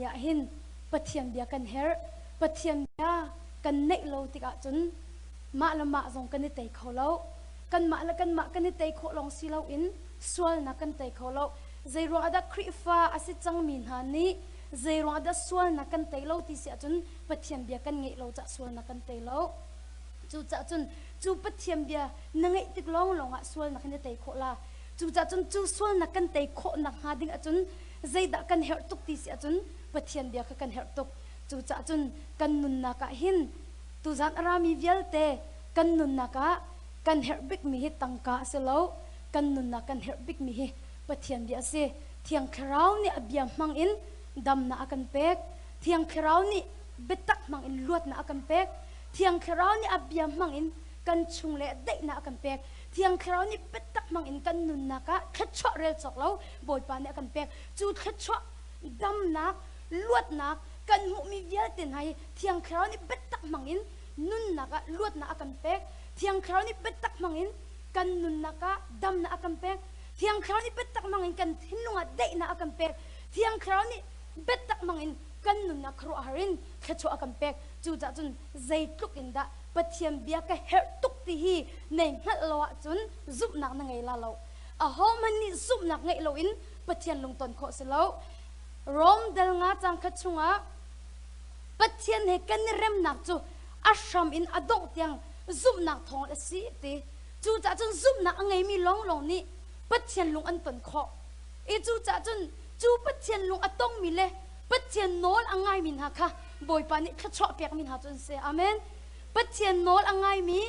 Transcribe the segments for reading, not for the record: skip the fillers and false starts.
ya hin pathian bia kan her pathian bia kan nei lo tika chun ma lama zong kan tei kholo kan ma kan tei kholong silo in sual na kan tei kholo zeiro ada krifa asi changmin hani zeiro ada sual na kan tei lo ti sia chun pathian bia kan ngei lo cha sual na kan tei lo chu cha chun chu pathian bia na ngei tik long longa sual na kan tei khola chu cha chun chu sual na kan tei kho na ha ding a chun zeida kan her tuk ti sia chun pathian bia ka kan her tuk chu cha chun kan nun na ka hin tu zan arami vialte kan nun na ka kan her big mi hi tangka se lo kan nun na kan her big mi hi pathian bia se thiang khrau ni abia mang in dam na akan pek thiang khrau ni betak mang in luat na akan pek thiang khrau ni abia mang in kan chung le dei na akan pek thiang khrau ni betak mang in kan nun na ka khatcho rel chok lo boi pa ne akan pek chu khatcho dam na luat na kan mu mi vial ten hai thiang khrau ni betak mang in nun na ka luat na akan pek thiang khrau ni betak mang in kan nun na ka dam na akan pek thiang khrau ni betak mang in kan thinunga dei na akan pek thiang khrau ni betak mang in kan nun na khro harin khatcho akan pek chu cha chun zai tuk in da pathian bia ka her tuk ti hi nei ngal lo chun zup nak na ngai la lo a hom ni zup nak ngai lo in pathian lung ton kho se lo rom dal nga chang khachunga pathian he kan rem nak chu asham in adong tiang zup nak thong a si ti chu cha chun zup nak ngai mi long long ni pathian lung an ton kho e chu cha chun chu pathian lung atong mi le pathian nol angai min ha kha boi pa ni khacho pek min ha chun se amen pathian nol angai mi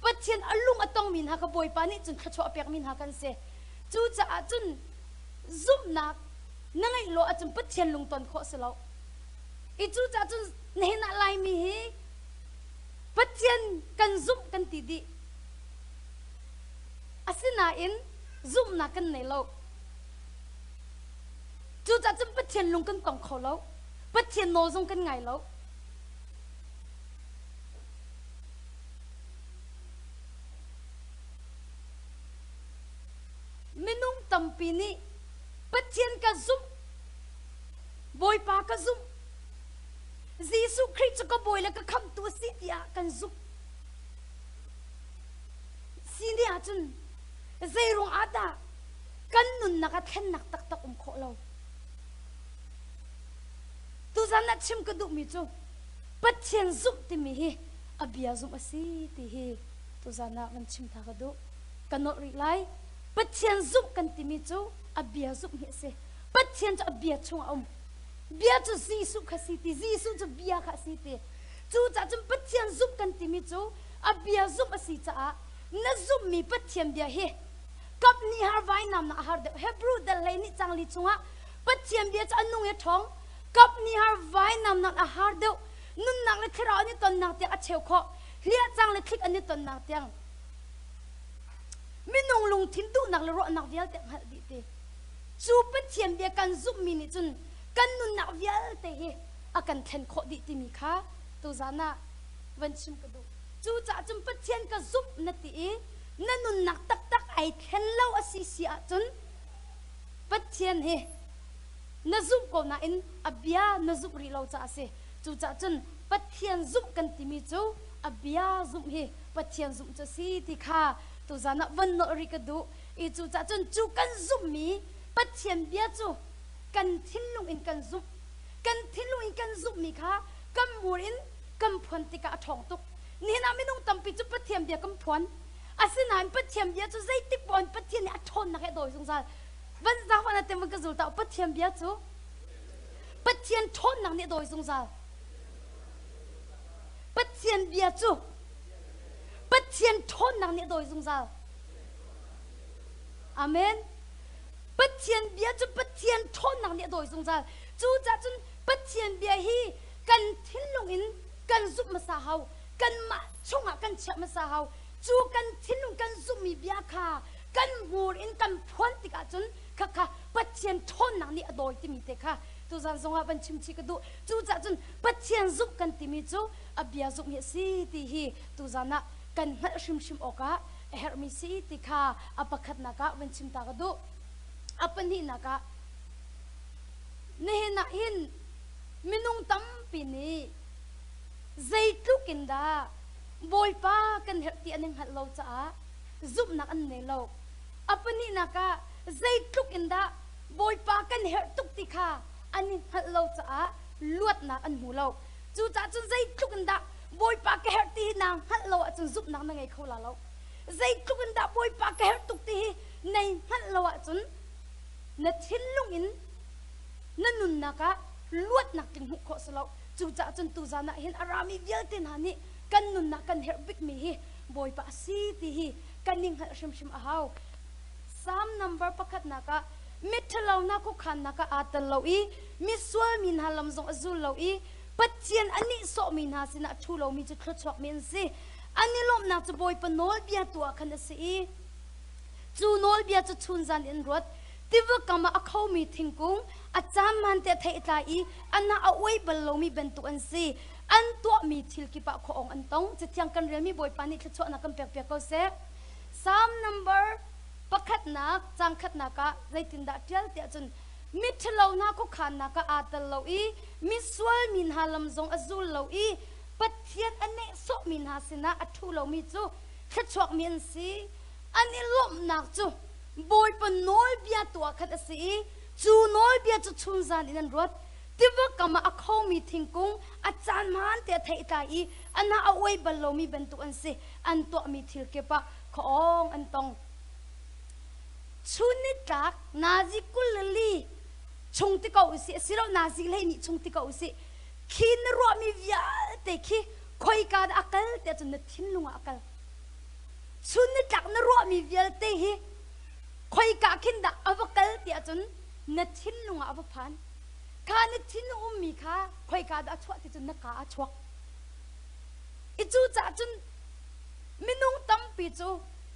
pathian alung atong min ha ka boi pa ni chun khacho pek min ha kan se chu cha chun zup nak nangai lo a chun pathian lung ton kho se lo e chu cha chun nei na lai mi hi pathian kan zup kan ti di asina in zup na kan nei lo chu cha chun pathian lung kan tong kho lo pathian no zong kan ngai lo minung tampi ni pathian ka zup boi pa ka zup Jesus Christ ka boi la ka kham tu si tia kan zup sini achun zeirong ada kan nun na ka then nak tak tak kho lo tu zana chim ka du mi chu pathian zup ti mi hi abia zup asi ti hi tu zana man chim tha ka du kanot ri lai pathian zup kan ti mi chu abia zup hi se pathian chu abia chung om bia chu Jesus khasi ti Jesus chu bia khasi ti chu cha chum pathian zup kan ti mi chu abia zup asi cha na zup mi pathian bia hi kap ni har vai nam na har de hebrew dal lai ni chang li chunga pathian bia cha anung e thong kap ni har vai nam na har de nun nak le khra ni ton nak te a cheu kho lia chang le thik ani ton nak tiang minung lung thin tu nak le ro nak vial te hal di te chu pathian bia kan zup mi ni chun kan nun nak vial te hi akan then kho di ti mi kha tu zana van chim ka du chu cha chum pathian ka zup na ti na nun nak tak tak ai then lo asi si a chun pathian he na zup ko na in abia na zup ri lo cha se chu cha chun pathian zup kan ti mi chu abia zup he pathian zup cha si ti kha tu zana van no ri ka du e chu cha chun chu kan zup mi pathian bia chu kan thin lung in kan zup mi kha kam murin kam phon ti ka thong tuk ni na mi nung tampi chu pathian bia kam phon asinan pathian bia chu zai tik bon pathian ni a thon na he doi sung sa van za wana tem ka zul ta pathian bia chu pathian thon na ni doi sung sa pathian bia chu pathian thon na ni doi sung sa amen pathian bia chu pathian thon na ni doi sung sa chu cha chun pathian bia hi kan thin lung in kan zup ma sa hau kan ma chunga kan cha ma sa hau chu kan thin lung kan zup mi bia kha kan mur in kan phon ti ka chun kha kha pathian thon na ni adoi ti mi te kha tu zan zonga ban chim chi ka du chu cha chun pathian zup kan ti mi chu abia zup mi si ti hi tu zana kan hal shim shim oka her mi si ti kha apakhat na ka ban chim ta ka du apan hi na ka ne na hin minung tam pini zai tlukin da boy pa kan herti aning hat lo cha zup nak an ne lo apani naka zai tlukin da boy pa kan her tuk ti kha aning hat lo cha luat nak an mu lo chu cha chu zai tlukin da boy pa ka herti nang hat lo chu zup nak na ngai khola lo zai tlukin da boy pa ka her tuk ti nei hat lo chun na thin lung in na nun naka luat nak ting hu kho salo chu cha chun tu zana hin arami vial tin hani kan nun na kan her big mi hi boy pa si ti hi kaning ha shim shim a haw sam number pakhat naka mithalo na ko khan naka atal lo I miswal min halam zong azul lo I pathian ani so min ha sina thu lo mi chu thchok min si ani lom na chu boy pa nol bia tu khan si chu nol bia chu chun zan in rot tiwa kama akhaw mi thingkung acham man te thei tai I anna awai bal lo mi ben tu an si an to mi thil ki pa kho ong an tong chithyang kan rel mi boy pani thcho na kam pek pek ko se sam number pakhat na changkhat na ka zaitin da tial te chun mithlo na ko khan na ka atal lo I miswal min halam zong azul lo I pathian ane so min ha sina athu lo mi chu thchok min si ani lom nak chu boy pa nol bia to khat asi chu nol bia chu chun zan in rot tiwa kama akhaw mi thingkung achan man te thei tai ana awai balo mi ben tu an se an to mi thil ke pa khong an tong chuni tak nazi kulli chungti ko usi siro nazi le ni chungti ko usi khin ro mi via te khi khoi ka akal te chun thin lunga akal chuni tak na ro mi via te hi khoi ka khin da avakal te chun na thin lunga avaphan kha na thin mi kha khoi ka da chwa ti chun na ka chwak ichu cha chun minung tam pi chu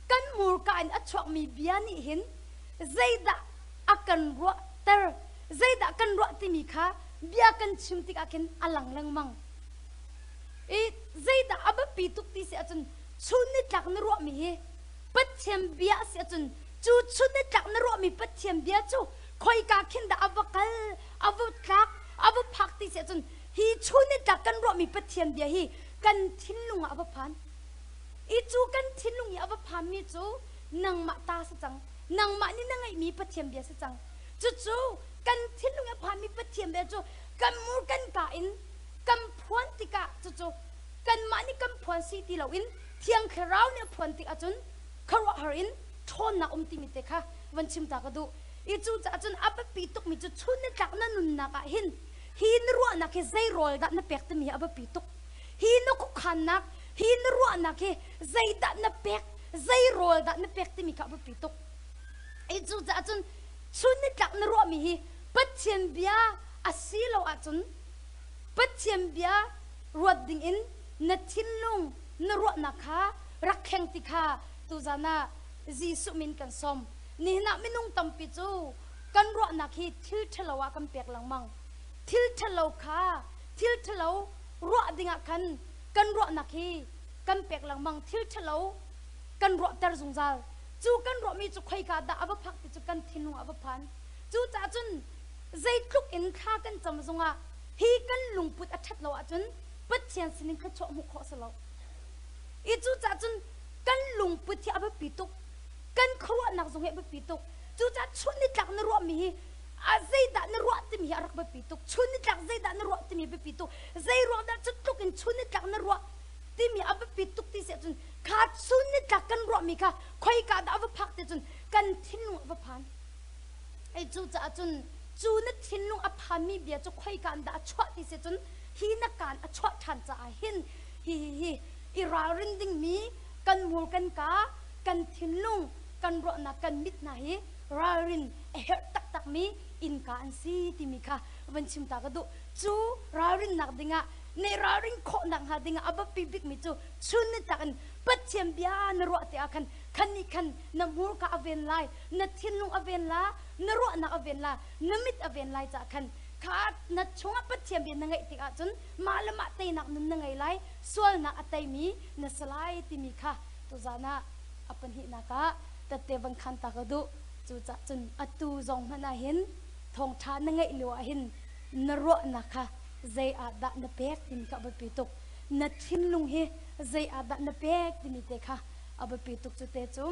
kan mur ka an achwak mi biani hin zaida akan ro ter zaida kan ro ti mi kha bia kan chim ti ka kin alang lang mang e zaida aba pi tuk ti se achun chuni tak na ro mi he pathem bia se achun chu chuni tak na ro mi pathem bia chu khoi ka khin da avakal avutrak avuphak ti se achun hi chuni tak kan ro mi pathem bia hi kan thin lunga avaphan I chu kan thin lungi avaphan mi chu nang ma ta sa chang nang ma ni nangai mi pathem bia sa chang chu chu kan thin lunga phan mi pathem bia chu kan mur kan ka in kan phuan ti ka chu chu kan ma ni kan phuan si ti lo in thiang kharau ne phuan ti achun kharo har in thon na ti mi te kha wan chim ta ka du I chu cha chun apa pi tuk mi chu chun ne tak na nun na ka hin ro na ke zai rol da na pek te mi apa pi tuk hin no ku khan nak hin ro na ke zai da na pek zai rol da na pek te mi ka apa pi tuk I chu cha chun chun ne tak na ro mi hi pathian bia asilo a chun pathian bia ruat ding in na thin lung na ro na kha rakheng ti kha tu jana jisu min kan som ni na minung tampi chu kan ro na khi thil thalawa kan pek lang mang thil thalo kha thil thalo ro dinga kan ro na khi kan pek lang mang thil thalo kan ro tar zungjal chu kan ro mi chu khoi ka da aba phak ti chu kan thinu aba phan chu cha chun zai tluk in kha kan cham zonga hi kan lungput athat lo achun pathian sinin kha cho mu kho salo I chu cha chun kan lungput thi aba pituk kan khwa nak zong he ba pituk chu cha chun ni tlak na ro mi hi a zai da na ro ti mi arak ba pituk chun ni tlak zai da na ro ti mi ba pituk zai ro da chu tluk in chun ni tlak na ro ti mi aba pituk ti se chun kha chun ni tlak kan ro mi kha khoi ka da aba phak ti chun kan thinu aba phan ai chu cha chun chu na thinu a phan mi bia chu khoi kan da chwa ti se chun hi na kan a chwa than cha hin hi ira rinding mi kan mul kan ka kan thinlung kan ro na kan mit na hi rarin her tak tak mi in ka an si ti mi kha wan chim ta ka du chu rarin nak dinga ne rarin kho nak ha dinga aba pi big mi chu chun ni tak an pathiam bia na ro te akan khan ni khan na mur ka aven lai na thinlung aven la na ro na aven la na mit aven lai cha khan khat na chunga pathiam bia na ngai ti a chun malama te nak nun na ngai lai sol na atai mi na salai ti mi kha tu zana apan hi na ka ta te van khan ta ka du chu cha chun atu zong hana hin thong tha na ngai lo hin na ro na kha zai ada na pek tin ka ba pituk na thin lung hi zai ada na pek tin te kha aba pituk chu te chu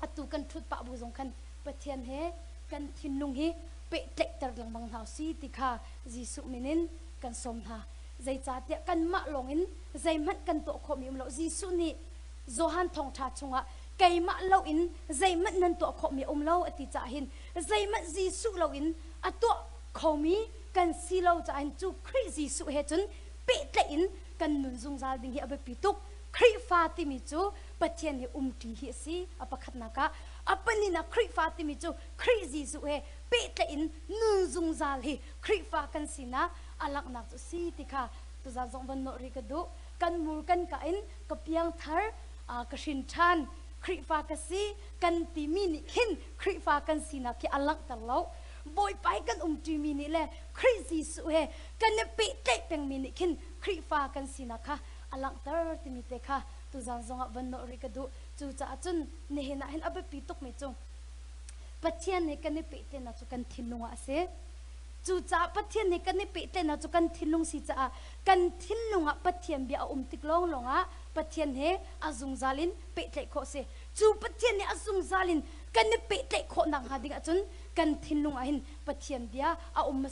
atu kan thut pa bu jong khan pathian he kan thin lung hi pe tlek tar lang bang hau si ti kha jisu minin kan som ha zai cha te kan ma longin zai mat kan to khom yum lo jisu ni zohan ThawngTha chunga kai ma lo in zai mat nan to khom mi lo ati cha hin zai mat jisu lo in ato khomi kan si lo cha in chu khri jisu he chun pe tle in kan nun zung zal ding hi aba pituk khri fa ti mi chu pathian hi ti hi si apakhat na ka apani na khri fa ti mi chu khri jisu he pe tle in nun zung zal hi khri fa kan sina alak nak chu si ti kha tu za zong van no ri ka du kan mur kan ka in ka piang thar ka shin than khri fa ka si kan ti mi ni khin khri fa kan sina ki alak ta lo boy pai kan ti mi ni le khri jisu he kan ne pe tle peng mi ni khin khri fa kan sina kha alak tar ti mi te kha tu za zong van no ri ka du chu cha chun ne hena hen aba pi tok me chu pathian ne kan ne pe te na chu kan thinunga ase chu cha pathian ne kan ne pe te na chu kan thilung si cha kan thilunga pathian bia tik long longa pathian he azung zalin pe tle kho se chu pathian ne azung zalin kan ne pe tle kho nang ha dinga chun kan thilunga hin pathian bia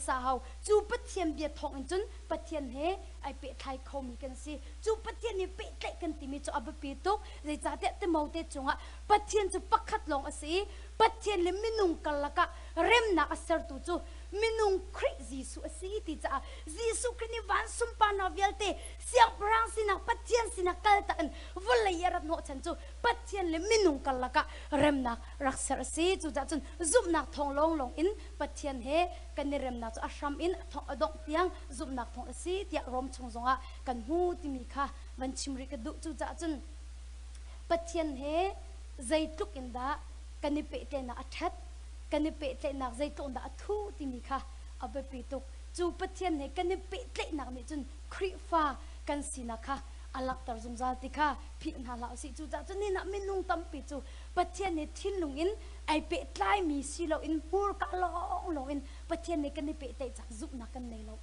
sa hau chu pathian bia thong in chun pathian he ai pe thai kho mi kan si chu pathian ne pe tle kan ti mi chu aba pi tok zai cha te mau te chunga pathian chu pakhat long ase pathian le minung kalaka rem na asar tu chu minung khri jisu asi ti cha jisu kini van sumpa na velte siang prang sina pathian sina kalta an volayarat no chan chu pathian le minung kalaka rem na raksar si chu cha chun zum nak thong long long in pathian he kan rem na chu ashram in thong adong tiang zum nak thong asi tia rom chung zonga kan hu ti mi kha van chimri ka du chu cha chun pathian he zaituk in da kan ni pe te na athat kan ni pe tle nak zai ton da thu ti mi kha aba pi tok chu pathian ne kan ni pe tle nak mi chun khri fa kan sina kha alak tar zum za ti kha phi na la si chu cha chun ni na minung tam pi chu pathian ne thin lung in ai pe tlai mi si lo in pur ka long in pathian ne kan ni pe te cha zup na kan nei lo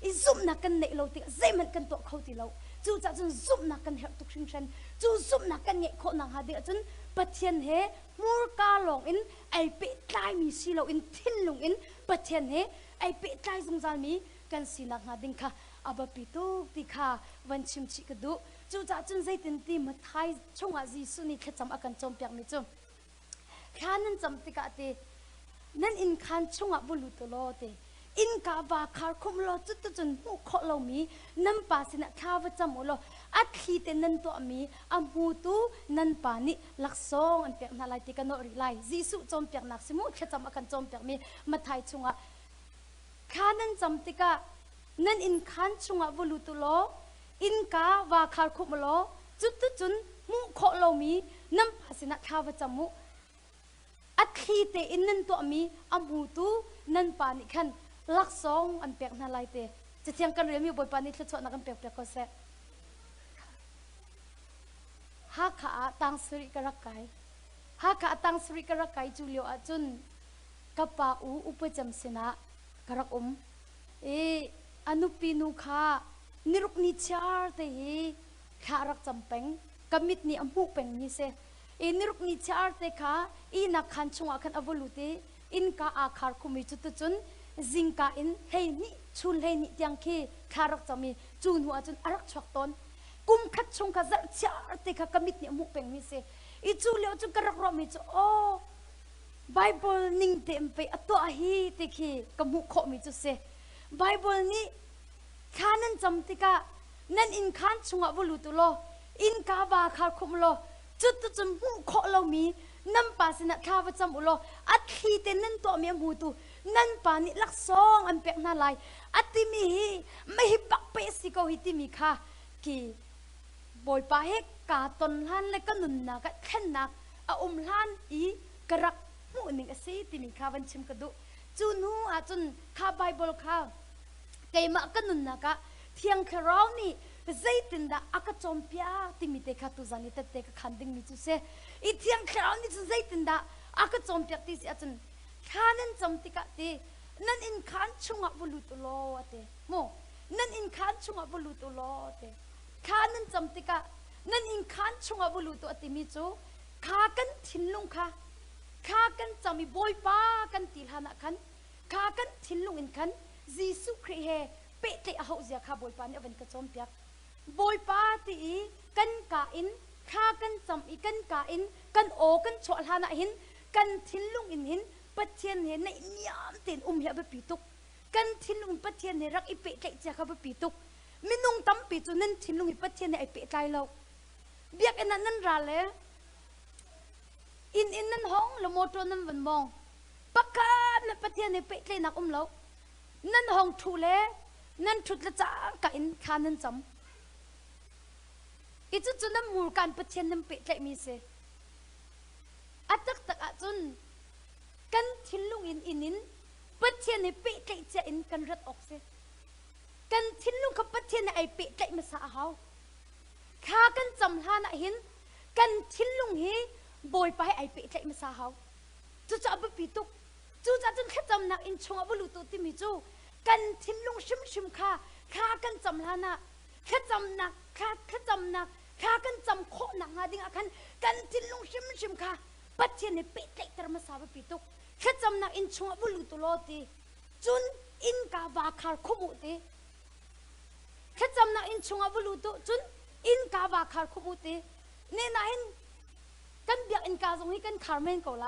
i zup na kan nei lo ti zai man kan to khau ti lo chu cha chun zup na kan her tuk shin shan chu zup na kan nge kho nang ha de chun pathian he mur ka long in ai pe tlai mi si lo in thin lung in pathian he ai pe tlai zung zal mi kan sina nga ding kha aba pi tu ti kha van chim chi ka du chu cha chun zai tin ti ma thai chunga ji su ni kha cham akan chom pyak mi chu khanan cham ti ka te nan in khan chunga bulu to lo te in ka ba khar khum lo chu tu chun mu kho lo mi nam pa sina kha wa cham lo a thi te nan to mi a mu tu nan pa ni lak song an pek na lai ti ka no ri lai jisu chom pek nak simu kha cham akan chom pek mi ma thai chunga khanan cham ti ka nan in khan chunga bulu tu lo in ka wa khar khum lo chu tu chun mu kho lo mi nam pa sina kha wa cham mu a thi te in nan to mi a mu tu nan pa ni khan lak song an pek na lai te chi thiang kan remi boy pani thlo chona kan pek pek ko se ha kha tang suri karakai ha kha tang suri karakai julio a chun kapa u upacham sina karak e anupi nu kha niruk ni char te hi kharak champeng kamit ni amu peng ni se e niruk ni char te kha i na khan chunga khan avolute in ka a khar khumi chu tu chun zingka in hei ni chul hei ni tiang khi kharak chami chun hu achun arak chok ton kum khat chung ka zar char te kha kamit ni amu peng mi se i chu leo chu karak ro mi chu o bible ning tem pe ato a hi te khi kamu kho mi chu se bible ni khanan cham ti ka nan in khan chunga bulu tu lo in ka ba khar khum lo chu tu chum mu kho lo mi nam pa sina kha wa cham ulo at hi te nan to mi mu tu nan pa ni lak song an pek na lai ati mi hi bak pe si ko hi ti mi kha ki boy pa he ka ton han le ka nun na ka khen na a lan i karak mu ning ase ti mi kha van chim ka du chu nu a chun kha bible kha kai ma ka nun na ka thiang kharau ni zaitin da aka Cawnpiak ti mi te kha tu zani te ka khanding mi chu se i thiang kharau ni chu zaitin da aka Cawnpiak ti si a chun khanan cham ti ka ti นั่นอินขันชุงะบุลุตุโลเตโมนั่นอินขันชุงะบุลุตุโลเตข้านั่นจำติกะนั่นอินขันชุงะบุลุตุอติมิจูข้ากันทินลุงข้ากันจำมีบอยป้ากันติลหานะขันข้ากันทินลุงอินขันยิสุคริเฮเปะเตะเอาเสียข้าบอยป้าเนี่ยเป็นกระจอมเปียกบอยป้าตีกันกาอินข้ากันจำอีกันกาอินกันโอกันชวลหานะหินกันทินลุงอินหินปัจเจียนเห็นในนิยามเต็นเหียบปีตุกกันทินลุงปัจเจียนเห็นรักอีเปะเตะเจ้าข้าปีตุกมินุงตั้มปีจุนั่นทินลุงอีปัจเจียนไอเปะใจเราเบียกอันนั้นราเลอินนั่นห้องละโมโตนั่นวันมองปักกันนั่นปัจเจียนไอเปะใจนักเรานั่นห้องทูเลนั่นทุดละจ้ากับอินข้านั่นจำอีจุดจุนั่นมูลการปัจเจียนนั่นเปะใจมีเสอัตตักอาจุนกันทิลลุงอินปัจเจียนในเปะใจจะอินกันรัดออกเสกันทิลลุงกับปัจเจียนในไอเปะใจมาสาเขาข้ากันจำหานะหินกันทิลลุงฮีบอยไปไอเปะใจมาสาเขาจู่จะเอาไปปีตุกจู่จะจนแค่จำนักอินชงเอาไปลุตุติมิจูกันทิลลุงชิมข้ากันจำหานะแค่จำนักข้าจำนักข้ากันจำโคหนักหาดิ่งอาคันกันทิลลุงชิมข้าปัจเจียนในเปะใจตระมาสาไปปีตุกแค่จำนักอินชงเอาไปลุตุโลตีจุนอินกาวาคาร์ขมุตีแค่จำนักอินชงเอาไปลุตุจุนอินกาวาคาร์ขมุตีเนี่ยนะอินกันเบียกอินกาจงให้กันคาร์เมนเกาไล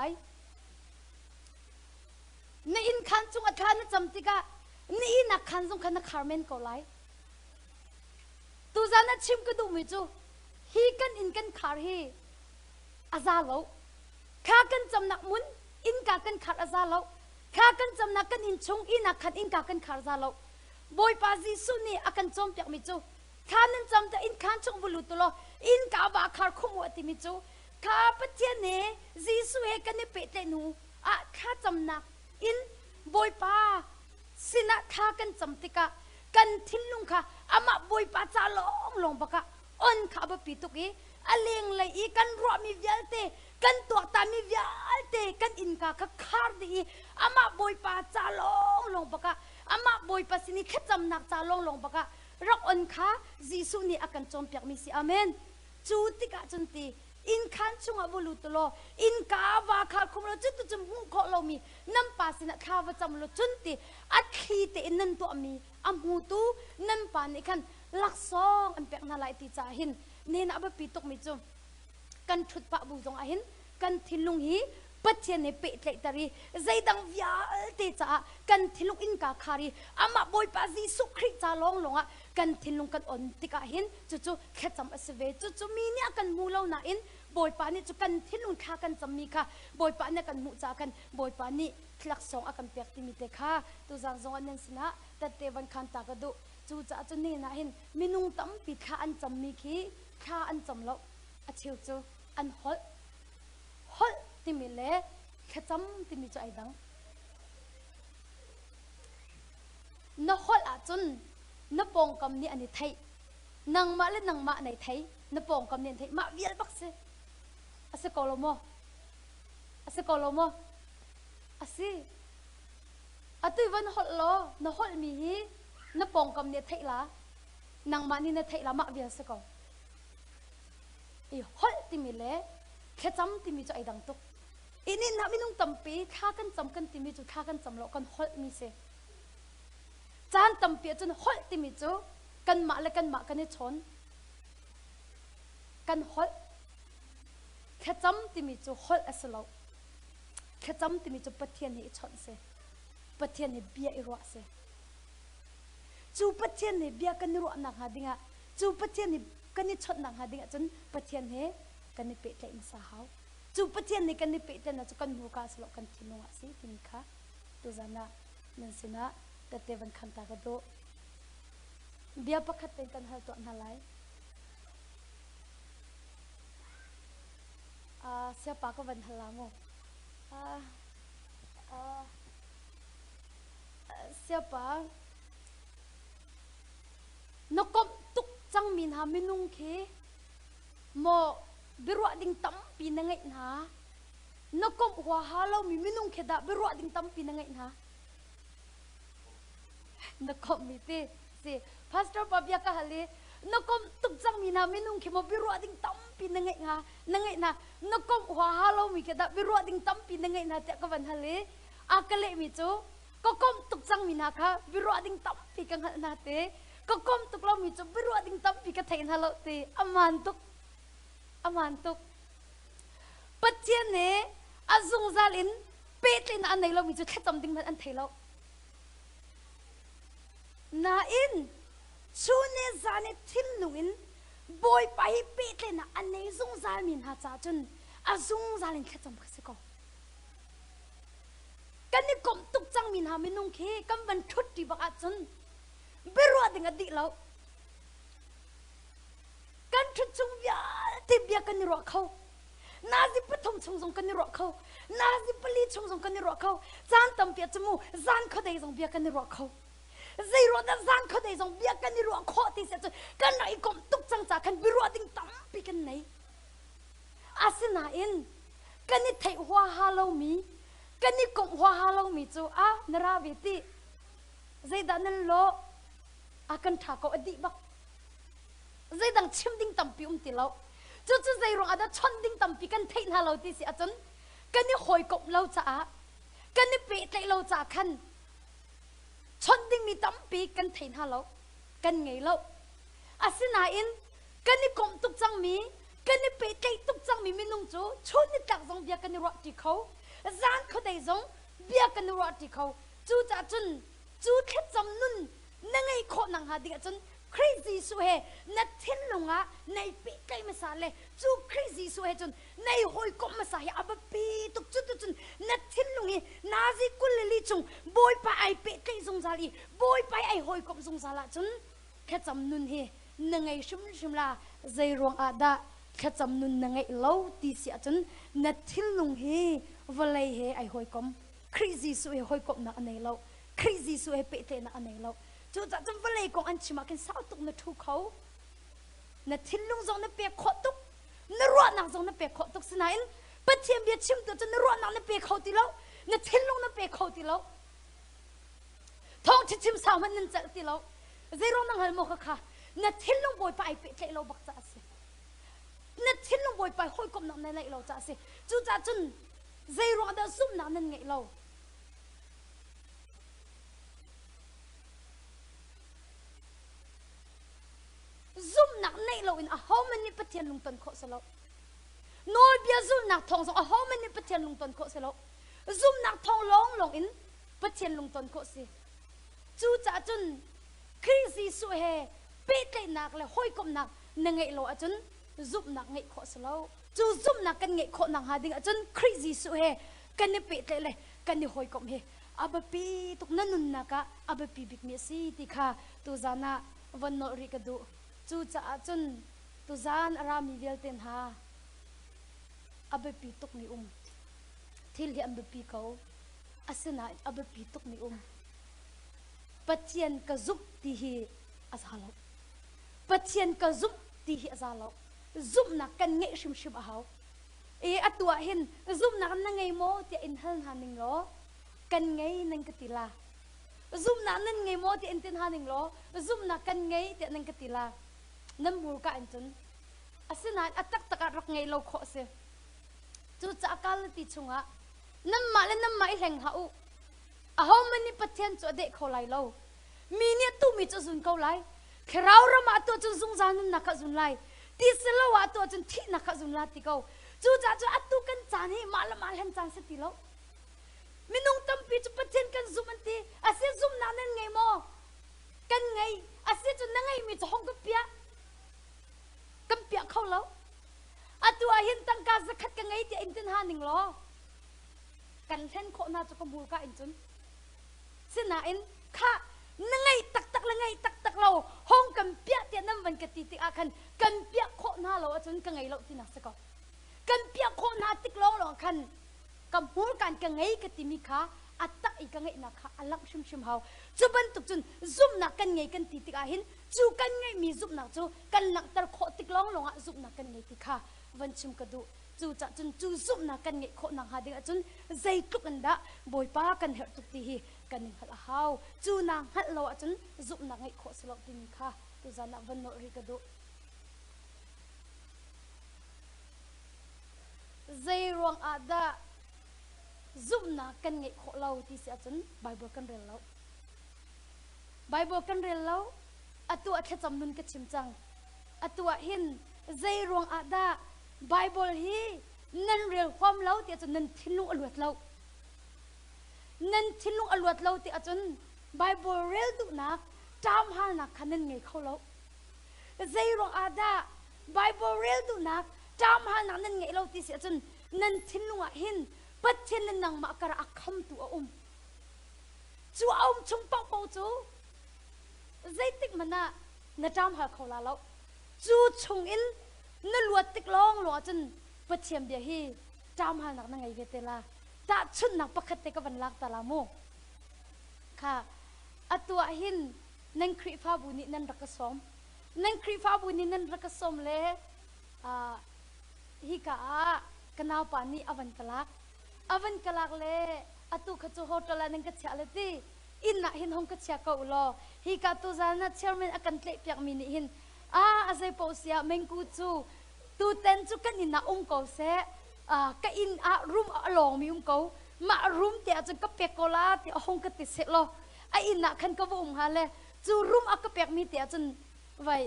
ในอินคันจงอัฐานะจำติกะนี่อินักคันจงคันนักคาร์เมนเกาไลตูจานะชิมก็ดูมิจูฮีกันอินกันคาร์ฮีอาซาโลข้ากันจำนักมุนอินกากันคาร์อาซาโลข้ากันจำนักกันอินชงอินักคันอินกากันคาร์อาซาโลบอยปาซิสุนี่อากันจอมเปียกมิจูข้านั้นจำแต่อินคันชงบุลุตุโลอินกาบาคาร์ขมัวติมิจูข้าปัจเจเนจีสุเฮกันนี่เปเตนูข้าจำนักอินบอยปาสินะข้ากันจำติกะกันทิลลุงข้าอามาบอยปาจาลงปะกะอันข้าบปีตุกีอเลงเลยอีกันรัวมีเวลเตกันตัวตามีเวลเตกันอินกาคาร์ดีอามาบอยปาจาลงปะกะอามาบอยปาสินี่แค่จำนักจาลงปะกะรักอันข้าจีสุนี่อากันจอมเปียกมิสิอาเมนจูติกะจุนตีอินคันชงอบุลุตโลอินกาวาคาคุมโลจุดจุดมุขโลมีน้ำปาสินะข้าวจำโลจุนตีอัดขีเตนันตัวมีอัมหูตูน้ำปานี่คันลักซองอันเป็กนาลายตีจ่าหินเนน่าบปีตกมิจุกันชุดปะบูจงอาหินกันทิลุงฮีปัจเจเนเปตเลตารีใจดังวิาเตจ่ากันทิลุงอินกาคารีอามาบอยปาซีสุคริจ่าลงอ่ะกันทิลุงกันอ่อนติกาหินจู่แค่จำอสเวจู่มีเนี่ยกันมูเลานาอินบอยปานี่จู่กันทิลุงข้ากันจำมีค่ะบอยปานี่กันมุจ่ากันบอยปานี่คลักสองอากันเปียกติมิเตค่ะตัวจางจงอันนั้นสินะแต่เทวันคันตากระดูจู่จ่าจู่นี่นะหินมินุงตั้มปิดข้าอันจำมีขี้ข้าอันจำแล้วอาเชียวจู่อันฮอลติมิเล่แค่จำติมิจ่าไอ้ดังนฮอลอาจุนนปองกำนี่อันนี้ไทยนางมาและนางมาในไทยนปองกำนี่ไทยมาเวียนบักเสอาศัยกอลโมอาศัยอาตุยวันฮอลโลนฮอลมีฮีนปองกำนี่ไทยละนางมานี่ในไทยละมาเวียนสกออีฮอลติมิเล่แค่จำติมิจ่าไอ้ดังตุกอินี่นับมินุ่งตั้มปีข้ากันจำกันติมิจุข้ากันจำแล้วกันฮอลมีเสจานตั้มปีจนฮอลติมิจูกันมาและกันมากันนี่ชนกันฮอลแค่จำติมิจูฮอลอสโลแค่จำติมิจูปะเทียนให้ชนเสปะเทียนให้เบียรัวเสจูปะเทียนให้เบียกันรัวหนักหาดิ่งะจูปะเทียนให้กันนี่ชนหนักหาดิ่งะจนปะเทียนให้กันนี่เปะใจมาสาวจูปะเทียนให้กันนี่เปะใจนะจูกันหูกาสโลกันทินวะสิทิมิค่ะตัวจานะนั่นสินะแต่เทวันคันตากระโดเบียประคัดเป็นกันหัวตัวนั่นไรเสียปากก็วันหันหลังเสียปากนกบตุกจังมินหามินุงเคโมบิรัวดิ่งตั้มปีนังไงนะนกบหัวหาเรามีมินุงเคดะบิรัวดิ่งตั้มปีนังไงนะ นักคอมมิตี้สิพาสเตอร์ปอบยากะฮัลเลนักคอมตุกจังมีนามินุงเขมบิรัวดิ้งตั้มปีนังไงงานังไงนะนักคอมหัวฮาโลมีแค่ดับบิรัวดิ้งตั้มปีนังไงนะเจ้าก็วันฮัลเลอากาเลมิจูก็คอมตุกจังมีนาค่ะบิรัวดิ้งตั้มปีกังหันนาเตก็คอมตุกเรามีจูบิรัวดิ้งตั้มปีกะเทนฮัลโลเตอามันตุกปัจเจเนอาซุงซาลินเป็ดลินอันไหนเรามีจูแค่จำดิ้งมันอันเทเรานาอินชูเนซาเนทิลลุอินบอยไปเป็ดลินอันไหนซุงซามินหาจ้าจนอาซุงซาลินแค่จำพักสิโกกันนี่กลมตุกจังมินหามินุงเคกันบันทุดที่บักอาจนเบรัวดิ่งอดีเรากันทุดจงยาที่เบียกันนี่รอเขานาซิปทงชงชงกันนี่รอเขานาซิปลีชงชงกันนี่รอเขาจานตั้มเปียจมูจานเขาได้จงเบียกันนี่รอเขาใจรอดจานเขาได้จงเบียกันนี่รอเขาที่เสียจนกันไหนกลมตุกจังจากกันเบรัวดิ่งตั้มปีกันไหนอาศินาอินกันนี่ไทยหัวฮาโลมีกันนี่กงหัวฮาโลมีจูนราวิติใจดันนั่นโลกันถากอดีบักใจดังชิมดิ้งตั้มปีติเราจู่ใจรองอาจจะชนดิ้งตั้มปีกันเทนฮาโลติสิอาจนกันนี่หอยกบเราจ้ากันนี่เปะเตะเราจ้าคันชนดิ้งมีตั้มปีกันเทนฮาโลกันไงเราอาศินาอินกันนี่กงตุกจังมีกันนี่เปะเตะตุกจังมีไม่นุ่งจูชนนี่ตักจงเบียกันนี่รอดที่เขาจานเขาได้จงเบียกันนี่รอดที่เขาจู่จ้าจนจู่แค่จำนุ่นนั่งไอ้โคนังหาดิ่งจน crazy สุเหนัดเทนลงในปีไก่มาสาเลยจู่ crazy สุเหจนในหอยกบมาสาเหอับปีตุกจุดจนนัดเทนลงนาซิกุลลิจงบอยไปไอปีไก่จงสาลีบอยไปไอหอยกบจงสาละจนแค่จำนุ่นนั่งไอ้ชุมลาใจรวงอาดาแค่จำนุ่นนั่งไอ้เล่าตีเสียจนนัดเทนลงวะเลยไอหอยกบ crazy สุเหหอยกบน่ะอันไหนเล่า crazy สุเหปีเตน่ะอันไหนเล่าจู่จ้าจำวะเลยกองอันชิมากันสาวตุกนัดทุกเขานัดทิ้งลงจงนัดเปียกขอตุกนัดรัวนังจงนัดเปียกขอตุกสินะอินปัจเจียมเบียชิมตัวจนนัดรัวนังนัดเปียกเขาตีแล้วนัดทิ้งลงนัดเปียกเขาตีแล้วท้องชิมสาวมันนั่นจะตีแล้วใจร้อนนังหันโมกค่ะนัดทิ้งลงบอยไปเปียกเราบักจ้าสินัดทิ้งลงบอยไปห้อยกบนังในเราจ้าสิจู่จ้าจนใจร้อนเดือดซุ่มนังนั่นไงเราซุ่มหนักในเราอินhow many ปะเทียนลุงตนโคสละโนยเบียซุ่มหนักทองสองhow many ปะเทียนลุงตนโคสละซุ่มหนักทองลงอินปะเทียนลุงตนโคสิจู่จ้าจนคริสิสุเฮเป๊ะเตหนักเลยห้อยกบหนักนั่งไงเราจนซุ่มหนักไงโคสละจู่ซุ่มหนักกันไงโคหนักหาดิ่งจนคริสิสุเฮกันนี่เป๊ะเตเลยกันนี่ห้อยกบเฮอับปีตุกนั่นนุนนักอับปีบิกเมสีติค่ะตุจานะวันโนริกดูจู่จ้าจนตุจานอารามีเวลเตนหาอับปีตุกนี่ที่เลี้ยงอับปีเขาอาศัยนะอับปีตุกนี่ปัจเจียนกระซุบตีฮีอาซาลปัจเจียนกระซุบตีฮีอาซาลซุบนักกันเงยชิมเอาอัตัวเห็นซุบนักนั่งไงโมที่อินเทอร์หาหนึ่งล้อกันไงนั่งกติลาซุบนักนั่งไงโมที่อินเทอร์หาหนึ่งล้อซุบนักกันไงที่นั่งกติลาน้ำมูกกันจนอาศัยนั้นอัตรักไงเราขอเสียจู่จ้ากาลติชงะน้ำมาแห่งหาhow many ปะเทียนจะเด็กเขาไล่เรามีเนี่ยตู้มีจะซุนเขาไล่แค่เราระมาตัวจนซุงจานุนักซุนไล่ที่เสลวะตัวจนที่นักซุนไล่ที่เขาจู่จ้าจะอัตุกันจานให้มาเห็นจานเสติเรามีนุ่งตั้มปีจะปะเทียนกันซุมันตีอาศัยซุมนั้นไงโมกันไงอาศัยจนนั่งไงมีจะห้องกับเปียเขาแล้วอัตัวเห็นตั้งการสักขัดกันไงที่อินเทอร์หาหนึ่งล้อกันเล่นโคน่าจะกมูลกันอินจนเสนาอินข้านั่งไงตักละไงตักเราห้องกันเปียเตียนน้ำมันกติอาคันกันเปียโคน่าเราจนกันไงเราที่นักสกอกันเปียโคน่าติกล้องเราคันกับมูลกันกันไงกติมีข้าอัตตะอีกันไงนักข้าอัลลังชิมเฮาจุบันตุกจนซุ่มนักกันไงกันติอาหินจูกันไงมีซุ่มนักจูกันนักตะโคติกล้องลงซุ่มนักกันไงติข้าวันชิมกระดูจู่จ้าจนจู่ซุ่มนักกันไงโคนังหาเดียจนใจตุกันดะบอยป้ากันเหตุตุกตีกัน กันหนึ่งฮัลเฮาจูนางฮัลโลจนจุบนางไอ้ขอสลบดินค่ะตุจานักวันโนริกาดุใจรวงอาดาจุบนักกันไงขอเราที่เสียจนไบเบิลกันเรียนเราไบเบิลกันเรียนเราอัตัวแค่จำนุนกับชิมจังอัตัวหินใจรวงอาดาไบเบิลฮีนั่นเรียนความเล่าที่จนนั่นทิ้งลุงอรวดเรานั่นทิ้งลุงอรวดเราที่จนไบเบิลเรียนดุนักจำหานักขันนั่นไงเขาเราใจรวงอาดาไบเบิลเรียนดุนักจำหานักนั่นไงเราที่เสียจนนั่นทิ้งลุงหินปัจเจนนังมากระอักคำตัวจูชงปอกปอจูใจติกมันน่ะนจำหาเขาละแล้วจูชงอินนั่นลวดติกลองลวดจนปัจเจียมเดียฮีจำหานักนั่งไงเวทละตาชุดนักปกติก็วันลักตาลาโมค่ะอัตัวหินนั่งครีฟ้าบุญนั่นรักสมนั่งครีฟ้าบุญนั่นรักสมเลยฮิกะกันเอาปานีอวันกลักเลยอัตุขจูโฮตละนั่งกัจฉาเลยที่อินน่ะหินหงกัจฉาเก่าลอฮิกะตุจานะเชื่อมันอากันเตะเปียกมินิหินอาศัยโปเสียเมงกูจูตูเต้นจูกันอินน่ะเก่าเสก็อินรุมลองมีเก่ามารุมเตียจนก็เปียกโกลาเตียหงกัติเสลออินน่ะขันก็วุ่งหาเลยจูรุมก็เปียกมีเตียจนไว้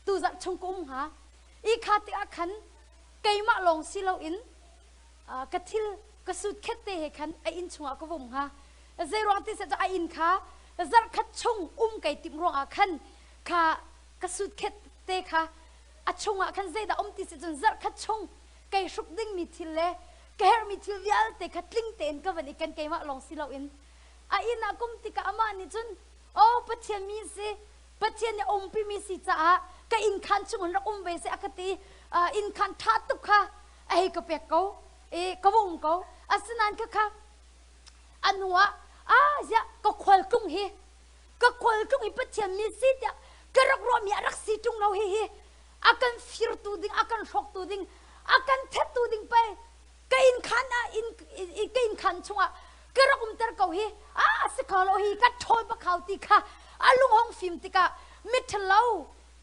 ตูจะชงกุ้มหาอีขาติอาขันไกมาลองสิเราอินกระทิลกระสุดแค่เตะขันอินชงก็วุ่งหาใจรองที่จะอินขาจัดขัดชงไก่ติมรองขันขากระสุดแค่เตะขาชงขันใจดาที่จะจัดขัดชงไก่สุกดิ้งมีทิลเล่แกมีทิลยาลเตะขัดลิงเตนก็วันนี้กันไก่มาลองสิเราอินอินนักุมติกาอามานี่จนโอ้ปัจเจียนมีสิปัจเจียนเนี่ยปีมีสิจ้าก็อินขันชงรักเวสอคติอินขันทัดตุกค่ะก็เปียกเขาก็วงเขาสนันค่ะอันหัวจะก็ควลกุ้งเฮก็ควลกุ้งปัจเจียนมีสิจ้ะก็รักรวมมีรักสิจุงเราเฮอากันฟิรตูดิ่งอากันช็อกตูดิ่งอากันเท็ดตูดิ่งไปก็อินขันก็อินขันชงก็รักเตอร์เขาเฮสิเขาเราเฮก็โชยปะเขาติค่ะลุงห้องฟิล์มติกะมิทเลา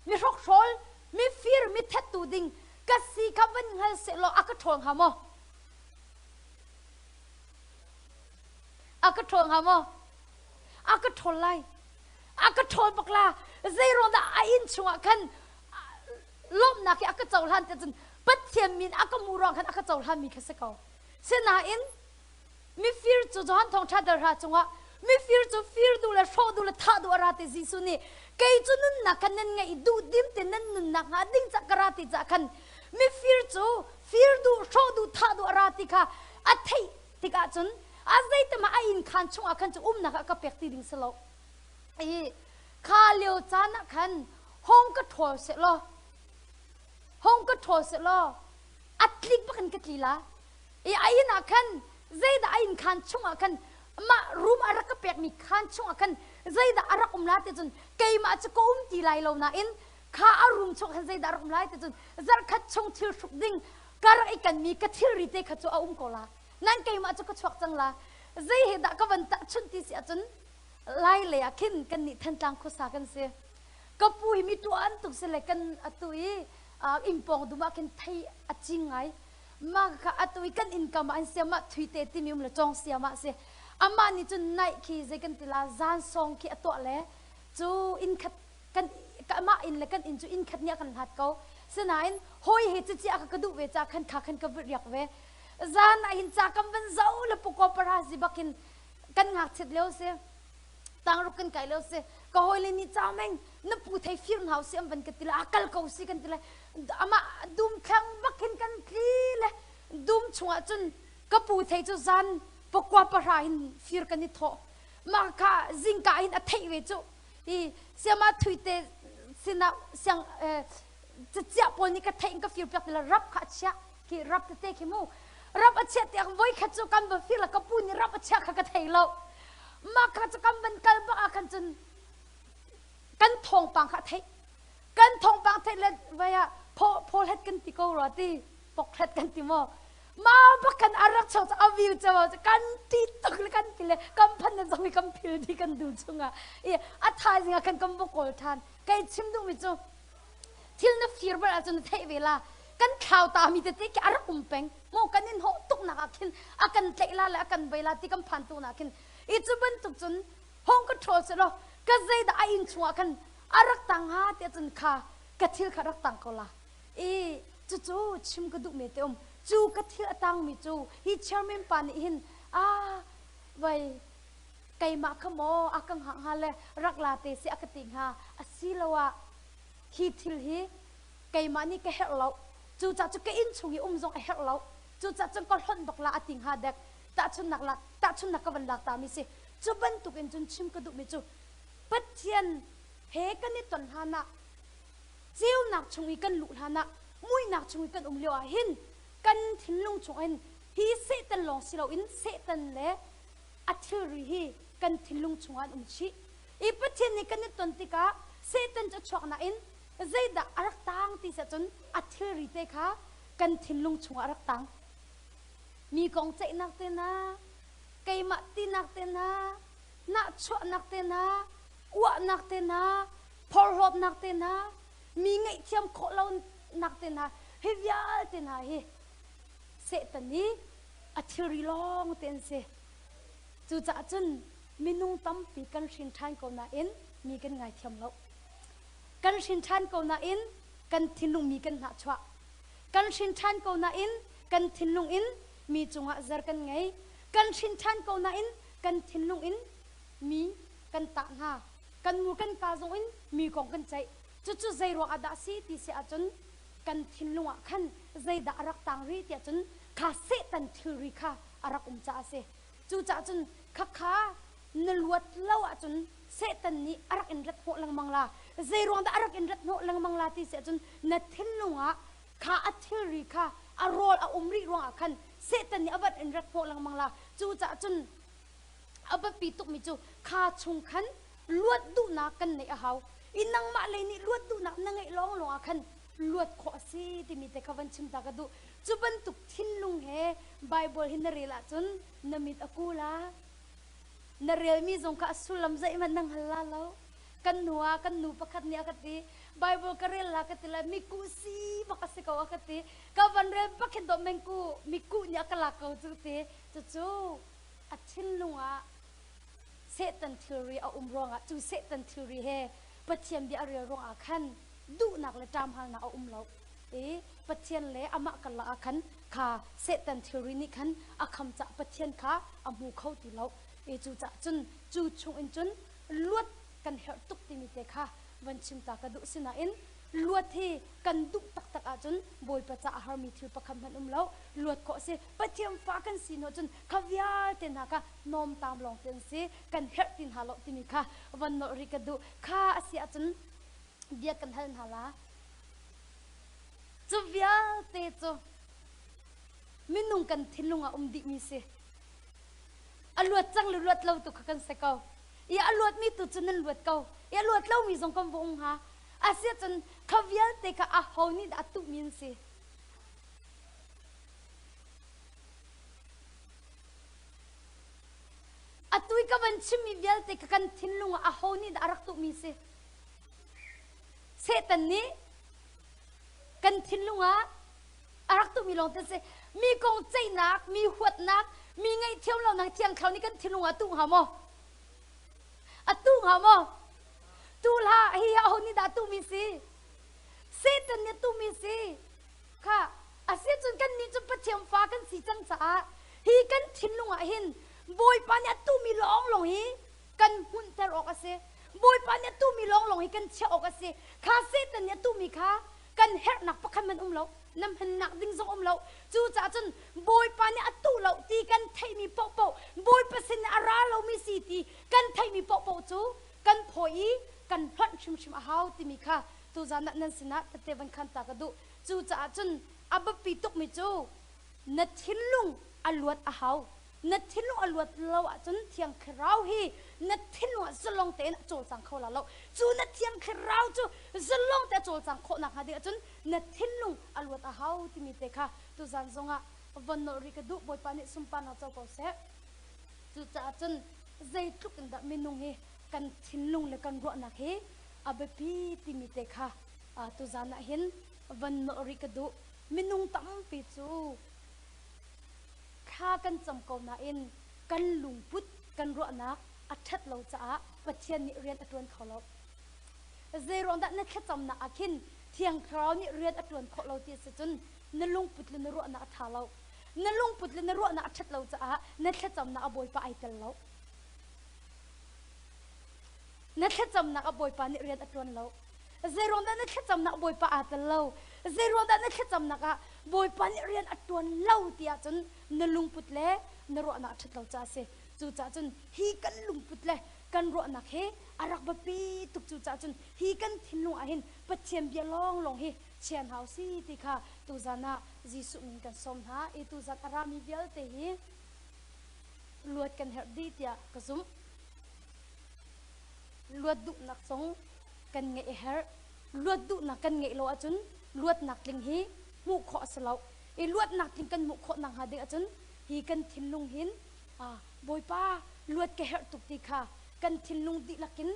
มีช็อกโชลมีฟิรมีเท็ดตูดิ่งก็สิขับวันเฮลเสเราก็ทวงหามก็ทวงหามก็ทนไล่ก็ทนบักลาใจร้อนแต่อินชงกันลมนักก็เจ้าหันแต่จนปัจเจียมินก็มูรองกันก็เจ้าหันมีแค่สักเอาเสนาอินมีฟิร์จูจอนทองชาดราจงวะมีฟิร์จูฟิร์ดูแลโชดูแลท่าดูอะไรแต่ซิสุนีเกยจุนนักกันนั่นไงดูดิมแต่นั่นนักหาดิ้งจักราติจักกันมีฟิร์จูฟิร์ดูโชดูท่าดูอะไรติค่ะอัฐิติกาจนอาศัยแต่มาอินขันชงอาคันจะนักก็เปียกตีดิ่งสลบข้าเลี้ยวจานักขันห้องก็ถอดเสร็จแล้วห้องก็ถอดเสร็จแล้วอัดลิกบักันกัดลีละอินอาคันใจแต่อินขันชงอาคันมารูมอารักก็เปียกมีขันชงอาคันใจแต่อารักลาติจนเกยมาจะก็ตีไล่เรานะอินข้าอารุมชงใจแต่อารักลาติจนจัดขัดชงทิลสุกดิ่งการไอ้กันมีกัดทิลรีเตขัดจะเอาก็ละนั่นเกยมาจะก็ชกจังละใจเหตุก็วันตัดชุนที่เสียจนไล่เลยขึ้นกันนี่ทันตังคุสากันเสียก็ปุยมีตัวอันตุกเสลกันตุยอิมปองดูมากันไทยจริงไงมาค่ะตุยกันอินกามาอันเสียมาทวีเตติมิมละจงเสียมาเสียอามานี่จนไนขี้ใจกันติลาจานซองขี้ตัวเล่จูอินขัดกันก็มาอินเลยกันอินจูอินขัดเนี่ยกันหัดเขาเสนาอินหอยเหตุจีอาก็กระดูเวจากขันขาขันกระวิริยกเวจานอินจากกันเป็นเจ้าและปุกปราสิบักินกันหักเสร็จแล้วเสียตั้งรุกันไก่แล้วเสียก็หอยเลยนี่เจ้าแม่งนับปูไทยฟิร์นเฮาเสียมันกันติละอากาศเขาสิกันติละอามาดุมแข็งบักินกันทีเลยดุมชัวจนก็ปูไทยจะจานปุกปราหินฟิร์กันนี่ทอมาค่ะจิงกาหินอัฐิเวจูเสียมาถุยเตสินะเสียงจะเจ้าปนนี่ก็ไทยก็ฟิร์นแบบละรับขัดเชียกี่รับเตะขี้มูรับอาเชียที่ไว้ขัดจุกันแบบฟิร์นละก็ปูนี่รับอาเชียขัดไทยเรามาขัดจุกันเป็นกันบ้ากันจนกันทองปังขัดไทยกันทองปังไทยเลยว่าพอเล็ดกันติโกรตีปกเล็ดกันติโม มาบักกันอารักชาวจะอาวิวจะว่าจะกันตีตกเลยกันตีเลยกันพันนั่นจะมีกันพิลที่กันดูจุงอ่ะอัฐายสิงกันกันบกอลทานไก่ชิมดูมิจูที่นั่นฟีร์บอาจจะเทเวลากันข่าวตามีแต่ที่อารักเป็งโมกันนินหตุกนักอาคินอากันเทลาและอากันเวลาที่กันพันตัวนักอาคินจุบันตุกจุนห้องก็โทรเสร็จแล้วก็ใจได้อินชัวกันอารักตังหาเดี๋ยวจุนข้ากระทิลขารักตังเขาละจู่ชิมกระดูกเมตอมจู่กระทิลตังมีจู่ฮิเชอร์เมนปานิหินไว้ไก่มาขโมอากังหังฮาเลรักลาเตสิอากติงฮาอสิลวะฮิทิลฮิไก่มานี่ก็เฮลเราจู่จัดจุกอินชุยจงเฮลเราจู่จัดจงก็หล่นบักลาอติงฮาเด็กตาชุนนักลักตาชุนนักกวันลักตามิสิจู่บันตุกินจุนชิมกระดูกมีจู่ปัจเจียนเฮกันนี่ตันฮานะเจียวนักชงอีกันลุฮานะมุยนักชงอีกันเลียวหินกันทิ้งลงชงอินฮีเสตันลองสิเราอินเสตันเล่อัฐิริฮีกันทิ้งลงชงอันชีอีปัจเจียนนี่กันนี่ตันติกาเสตันจะชวกนาอินใจด่าอารักตังที่เสจนอัฐิริเตค่ะกันทิ้งลงชงอารักตังมีกองใจนักเตนะไก่มาตีนักเตนะนักชวนักเตนะอ้วนักเตนะพอรบนักเตนะมีไงเทียมโคเรานักเตนะเฮียเตนะเฮเสตันนี้อัฐิริลองเตนเสจู่จัดจนมีนุ่งตั้มปีกันชินทานกนาอินมีกันไงเทียมเรากันชินทานกนาอินกันทินลุงมีกันหนักชัวกันชินทานกนาอินกันทินลุงอินมีจงหะเจอกันไงกันชินทานกนาอินกันทินลุงอินมีกันตาหน้ากันมูกันกาจงอินมีของกันใจจู่ใจรัวอาดาสีที่เสียจนกันทิ้งลงขันใจด่ารักต่างรีเดียจนข้าเสตันทิริข้าอารักจ่าเสจู่จ่าจนข้านลวดเล่าจนเสตันนี้อารักอินรัตโหลังมังลาใจรัวด่าอารักอินรัตโหลังมังลาที่เสียจนนัดทิ้งลงข้าอัทิริข้าอารอลอาอุมรีรัวขันเสตันนี้อบัดอินรัตโหลังมังลาจู่จ่าจนอบัดปีตุกมิจูข้าชงขันลวดดูนักกันในอาหาวอินังมาเลยนี่ลวดดูนักนั่งไอ้ร้องลงขันลวดขอสิที่มีแต่ขวันชิมตากระดูจุบันตุกทิ้งลุงเฮไบเบิลหินเรล่าจนนามิดอากูละนเรลมีจงกะสุลัมใจมันนั่งฮัลลาแล้วกันหนัวกันหนูประคัดเนี่ยกติไบเบิลกระเรลากติละมิกุสีบักสิกาวกติกวันเรลประคัดดอมเมงกูมิกุเนี่ยกะลากาวจุติจู่อัดทิ้งลุงเซตันทิรีเอารองจู่เซตันทิรีเฮปัจเจียนเดียเรียรองขันดูนักเลยจามหันนาเอาเราปัจเจียนเลยอามากันละขันข้าเสตันทิรินิขันอาคำจะปัจเจียนข้าอามูเข้าตีเราจู่จะจนจู่ชงอินจนลวดกันเหตุตุกติมิเตค่ะวันชิมตากระดุสินาอินลวดที่กันดุตักอาจนบอยประจ่าหามีทิวประคำพันเราลวดก็เสปัจเจียนฟ้ากันสีโนจนขวิอาเตนากะนอมตามลองเตนเสกันเหตุตินหาลติมิค่ะวันนริกระดุข้าเสียจนเดียกันทันหาละจูเวียเตจูมินุงกันทิ้งลงดิมีเสอลวดจังหรือลวดเราตุกกันเสกเอาอย่าลวดมีตุจนันลวดเก่าอย่าลวดเรามีสงคำวงฮะอาเสียจนขวิลเตกะอาหาวนี่ดัตุมินเสอตุยกับวันชิมีเวียลเตกะกันทิ้งลงอาหาวนี่ดัรักตุมีเสเสตันนี้กันทิ้งลงอารักตุมีลองเตเสมีกองใจนักมีหัวนักมีไงเที่ยวเรานักเที่ยงเขานี่กันทิ้งลงตุ้งหามอตุ้งหามตูลาเฮียเอานี่ดาตุมีสิเสตันเนี่ยตุมีสิค่ะอาเซียจนกันนี่จะประเทียมฟ้ากันสีจังจ้าฮีกันทิ้งลงหินบอยปานเนี่ยตุมีร้องลงฮีกันหุ่นแต่ออกอาเซียบอยปานเนี่ยตุมีร้องลงให้กันเชี่ยวออกกันสิข้าเสตันเนี่ยตุมีข้ากันเฮหนักประคันมันเราน้ำหันหนักดิ้งซงเราจู่จ่าจนบอยปานเนี่ยตุเราตีกันไทยมีเป่าบอยเปอร์เซ็นต์อาราเรามีสีตีกันไทยมีเป่าจู่กันพอยกันพลันชิมอาหาวที่มีข้าตัวจานันสินะแต่เทวันขันตากระดูจู่จ่าจนอับปีตุกมิจูนัดทิ้งลุงอลวดอาหาวนัดทิ้งลุงอลวดเราจนเทียงคราวฮีนัดทิ้งลุงจะลงเตนโจลสังเขาละเราจู่นัดเทียงคราวจู่จะลงแต่โจลสังเขาหนักหาเดียจนนัดทิ้งลุงอลวดอาหาวที่มีเตค่ะตัวจานทรง วันนริกดุบอยปานิสุมปานาเจ้าก็เสจุจ่าจนใจทุกอันดับเมนูเฮกันทิ้งลงเลยกันรัวนักเฮอาเบปีติมิเตค่ะตุจานะเห็นวันนริกดุเมนูตั้มปิจูข้ากันจำกาวนาอินกันลุงพุทธกันรัวนักอัดชัดเราจ้าปัจเจียนนิเรียนอัดวนเขาเราเจรอนดันนักจำนักอาคินเที่ยงคราวนิเรียนอัดวนเขาเราที่สุดจนนลุงพุทธเลยนรัวนักท่าเรานลุงพุทธเลยนรัวนักอัดชัดเราจ้านักจำนักอบอยปะไอเตลเรานักจำนักอบอยปะนิเรียนอัดวนเราเจรอนดันนักจำนักอบอยปะอาเตลเราเจรอนดันนักจำนักบอยปะนิเรียนอัดวนเราที่จนนลุงพุทธเลยนรัวนักอัดชัดเราจ้าเสจู่จ้าจนฮีกันลุงพุทธเลยกันรัวนักเฮอารักบปีตุกจู่จ้าจนฮีกันทิ้งลงอาหินปัจเจียนเบียลองลงเฮเชียนเฮาซีติค่ะตุจานะจิสุมินกันสมหาอีตุจักอารามีเบียลเตฮีลวดกันเฮดีเตียกระซุมลวดดุนักสงกันเงยเฮลวดดุนักกันเงยโลอาจุนลวดนักลิงฮีมุขอสลาวอีลวดนักลิงกันมุขอนังหาเดอาจุนฮีกันทิ้งลงหินบอยป้าลวดแกเฮตุกติค่ะกันทิ้งลงดิลักิน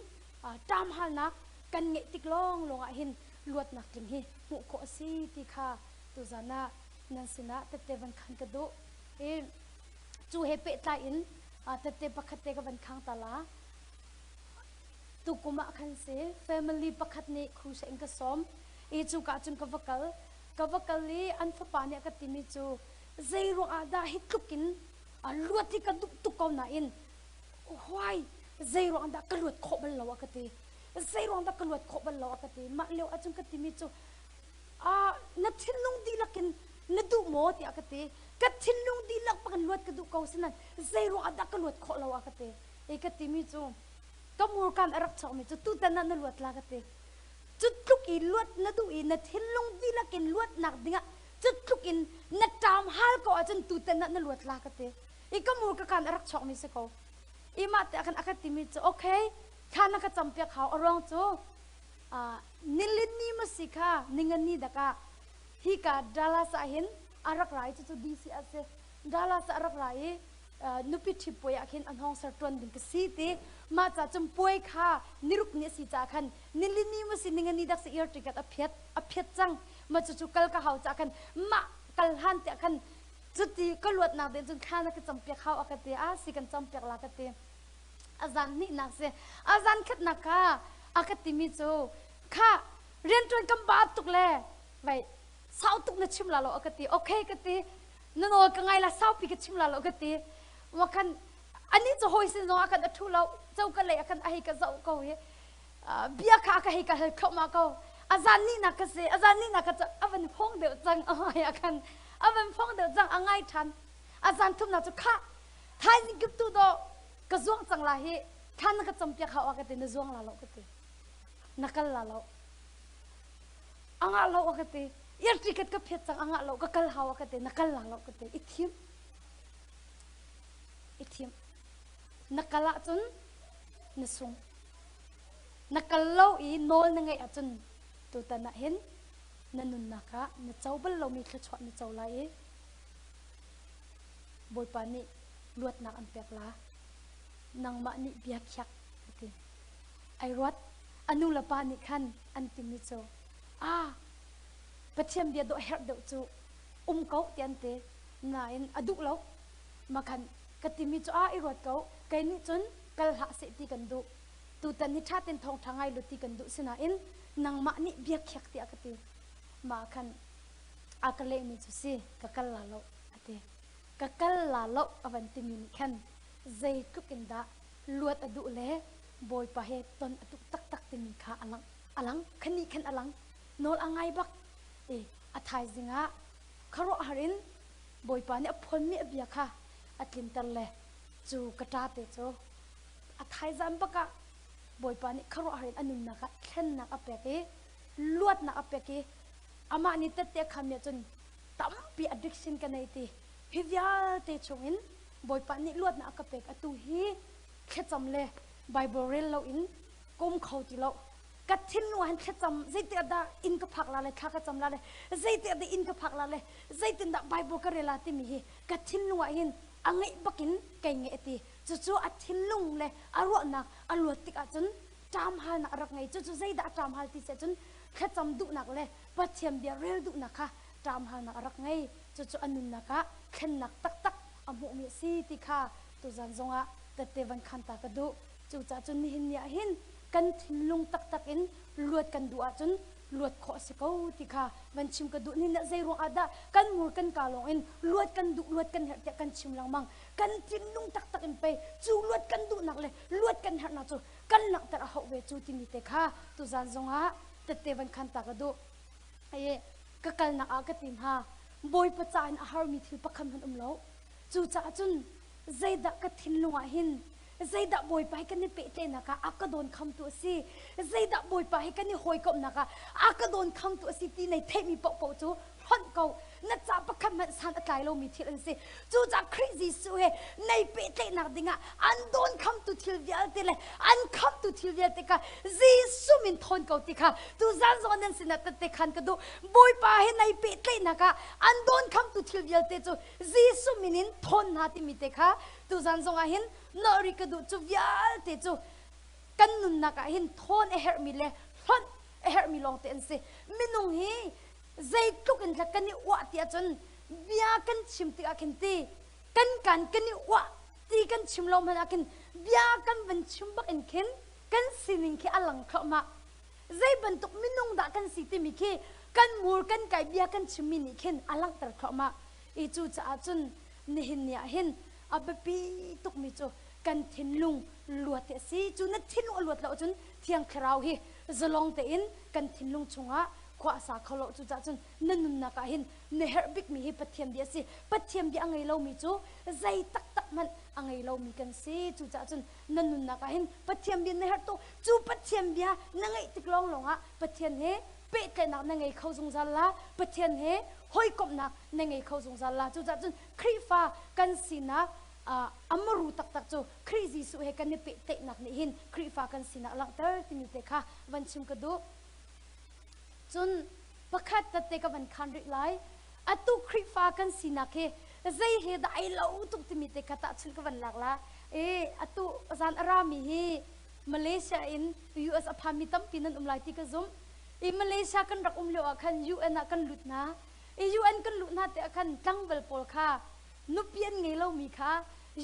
ตามหานักกันเงติกลองลงอาหินลวดนักลิงฮีมุขอซีติค่ะตุจานะนันสินะเตเตวันขันกระดูจูเฮเปตาอินเตเตปักเตกวันขังตาลาตุกุมาขันเซ family ปักเนครูเซงกสมจูกาจุนกวกลีอันฟปาเนี่ยกติมิจูเจรุอาดาฮิตุกินลวดที่กระดุกตุกเอาหน้าอินห้วยเจรุอาดากระลวดขบันเรากติเจรุอาดากระลวดขบันเรากติมาเลี้ยวอาจุนกติมิจูนัดทิ้งลงดีลักินนัดดูโมติอากติกัดทิ้งลงดีลักปันลวดกระดูกเขาสินันเจรุอาดากระลวดขเราอากติกติมิจูก็มูกันรักชอบมิจูตุตันนันลวดลากติจุดลุกอินลวดนัดดูอินนัดทิ้งลงดีลักินลวดหนักดิ่งจุดลุกอินนัดตามฮัลก็อาจจะตุตันนันลวดลากติก็มูกันรักชอบมิสเขามาแต่กันอากติมิจูโอเคข้านักจำเปียกเขาอรองจูนิลินนี่มาสิค่ะนิงันนี่ดักฮิกาดาลาสาหินอารักไรจุดดีสิอาเซดาลาสอารักไรนุปิทิปวยอาคินอันห้องสะตวนดิ่งกสีติมาจากจำปวยค่ะนิรุกเนี่ยสิจากขันนิลินนี่มาสินิงันนี่ดักสิเอร์ติกัดอภิษจังมาจุกัลกะเขาจากขันมากัลหันเตะขันจุดที่ก็ลวดนักเดินจนข้านักจำเปียกเขาอากาศสิกันจำเปียกลากาศอาจารย์นี่นักเสอาจารย์คิดนักค่ะอากาศมิจูข้าเรียนจนกำบาตุกเลยไปสาวตุกนัดชิมลาโลอากาศโอเคกาศนั่นโอ้กังไงล่ะสาวปีกชิมลาโลอากาศว่าคันอันนี้จะหอยสิน้องอากาศทุเราเจ้าก็เลยอาการไอ้ก็เจ้าก็เเบียข้าก็ให้ก็ให้เข้ามาก็อาจารย์นี่นักเสอาจารย์นี่นักจะเอาเป็นพ้องเดือดจังอาการเอาเป็นพ้องเดือดจังอ่างไงทันอาจารย์ทุกนัดจะข้าท้ายนี่กิบตัวดอกระซวงจังไรข้านักจำเปียกเขาอากาศในซวงลาโลอากาศนักลาโลอ่างลาโลอากาศยัดติดกับเพชรจังอ่างลาโลก็กลเขาอากาศนักลาโลอากาศอิทิมนักละจนนสุงนักเล่าอีโนลนังไงจนตัวตานะเห็นนันนุนนักะนเจ้าบัลเรามีขจรนเจ้าไรบอยปานี่ลวดนักอันเปียกละนางมานี่เบียกยักไอรถอนุลปานิคันอันติมิโจปัจเจียมเบียดเฮดเดจูเขาเตียนเตนายอดุเรามาคันกติมิจ้าอีรถเขาไกนี่จนกัลหะเสติกันดูตูตันนิชาเต็นทองทางไงลุติกันดูสินะนางมานี่เบียกยักติอากติมาคันอากเลมิจุสิกัลลาโลอติกัลลาโลอวันติมิคันใจทุกินดาลวดอดุเล่บอยปะเฮตนอดุตักติมิขาอลังคันนี้คันอลังโนลอังไงบักอัฐายจิงะคารอหารินบอยปะเนี่ยพ้นมีเบียค่ะอัดลินตันเลยจูกระตาเตจูอัฐายจันปะกะบอยปานี่คารอหารินอนุนักเข็นนักอเปกีลวดนักอเปกีอามานี่เตะคำเนี่ยจนตั้มปี addiction กันในทีฮิวิอาเตชงอินบอยปานี่ลวดนักอเปกอตูฮีแค่จำเลยไบเบิลเรลเราอินกุมเขาที่เรา กัดทิ้งวันแค่จำใจเตียดอินกับผักละเลยข้าก็จำละเลยใจเตียดอินกับผักละเลยใจเตียดไบเบิลก็เรลาติมีกัดทิ้งวันหินอังไงบักินเก่งเอตีจู่ๆอัดทิ้งลุงเลยอารมณ์นักอารมณ์ติกจนจำหันนักรักไงจู่ๆใจด่าจำหันติเสจนแค่จำดุนักเลยปัจเจียมเบียเรลดุนักค่ะจำหันนักรักไงจู่ๆอันนุนนักะแค่นักตักอมุมีสีติค่ะตุจันจงอ่ะแต่เทวันขันตากระดูจู่ๆจนหินเนี่ยหินกันทิ้งลุงตักอินลวดกันดูอาจนลวดขอสิเขาติค่ะวันชิมกระดูนี่เนี่ยใจรวงอาดากันมูกันกาลงอินลวดกันดูลวดกันเหตุกันชิมลังมังกันทิ้งลุงตักอินไปจู่ลวดกันดูหนักเลยลวดกันเหตุนะจู่กันหนักแต่เอาเวจู่ที่มีเตค่ะตุจันจงอ่ะแต่เทวันขันตากระดูไอ้ก็กันหนักอากติมฮะบอยประจานอาหารมีทิลประคำมันเล่าจู่จ้าจนใจดักกระทิ้งลุงอาหินใจดับบอยไปกันนี่เป๊ะเลยนะคะอากาโดนคำตัวสิใจดับบอยไปกันนี่หอยกบนะคะอากาโดนคำตัวสิที่ในเทมีปอกจูฮันเกานัดจับประคำมันสันตายเรามีทิลันสิจู่จ้าคริสต์สุเฮในเป๊ะเลยนักดิ่งอันโดนคำตัวทิลเวียลติเลยอันคำตัวทิลเวียติค่ะจีสุมินทนเกาติค่ะจู่จ้าจอนนั้นสินัดเตะขันกระดูบอยไปในเป๊ะเลยนะคะอันโดนคำตัวทิลเวียลติจู่จีสุมินินทนหาที่มีเตะค่ะจู่จ้าจงอาหินนอริกดูจูวิอาลเตจูกันนุนนักหินทอนเอเฮอร์มิเลทอนเอเฮอร์มิลองเตนเซมินุงฮีใจทุกอินทักกันนี่วะที่อาจนวิอากันชิมติอาคินตีกันนี่วะที่กันชิมลมมันอาคินวิอากันเป็นชิมบักอินคินกันสินิงคีอลังขมาใจบรรทุกมินุงด่ากันสิติมิคีกันมูร์กันไก่วิอากันชิมมินิคินอลังตระขมาอีจูจะอาจนนี่หินเนี่ยหินอับปีตุกมิจูกันทิ้งลุงลวดเตสิจูนัดทิ้งลุงลวดแล้วจนเที่ยงคราวฮีจะลองเตอินกันทิ้งลุงชงอ่ะขวาสาเขาเราจูจ้าจนนั่นนุนนักหินเนเฮอร์บิกมีฮีปัทเทียมเดียสิปัทเทียมเดียอังไงเรามีจูใจตักมันอังไงเรามีกันสิจูจ้าจนนั่นนุนนักหินปัทเทียมเดียเนเฮอร์โตจูปัทเทียมเดียนั่งไงติกลองลงอ่ะปัทเทียมเฮเป๊ะกันนักนั่งไงเขาสงสารละปัทเทียมเฮหอยกบนักนั่งไงเขาสงสารละจูจ้าจนครีฟ้ากันสินะอามารูตักจูคริสต์สุเฮกันนี่เป๊ะเตะหนักนี่หินคริฟ้ากันสินะหลังเตอร์ที่มีเตะค่ะวันชิมกระดูจนประคัดตัดเตะกับวันคันริไลอัตุคริฟ้ากันสินะเคใจเฮดไอเล่าตุกที่มีเตะค่ะตัดชิมกับวันหลักละอัตุจานอารามีฮีมาเลเซียอินยูเอสอพามิตัมปินันไลติกะซุมมาเลเซียกันรักเลวอาคันยูเอ็นอาคันลุดนะยูเอ็นกันลุดนะเตะอาคันจังเวลโพลค่ะนุปีนไงเรามีค่ะ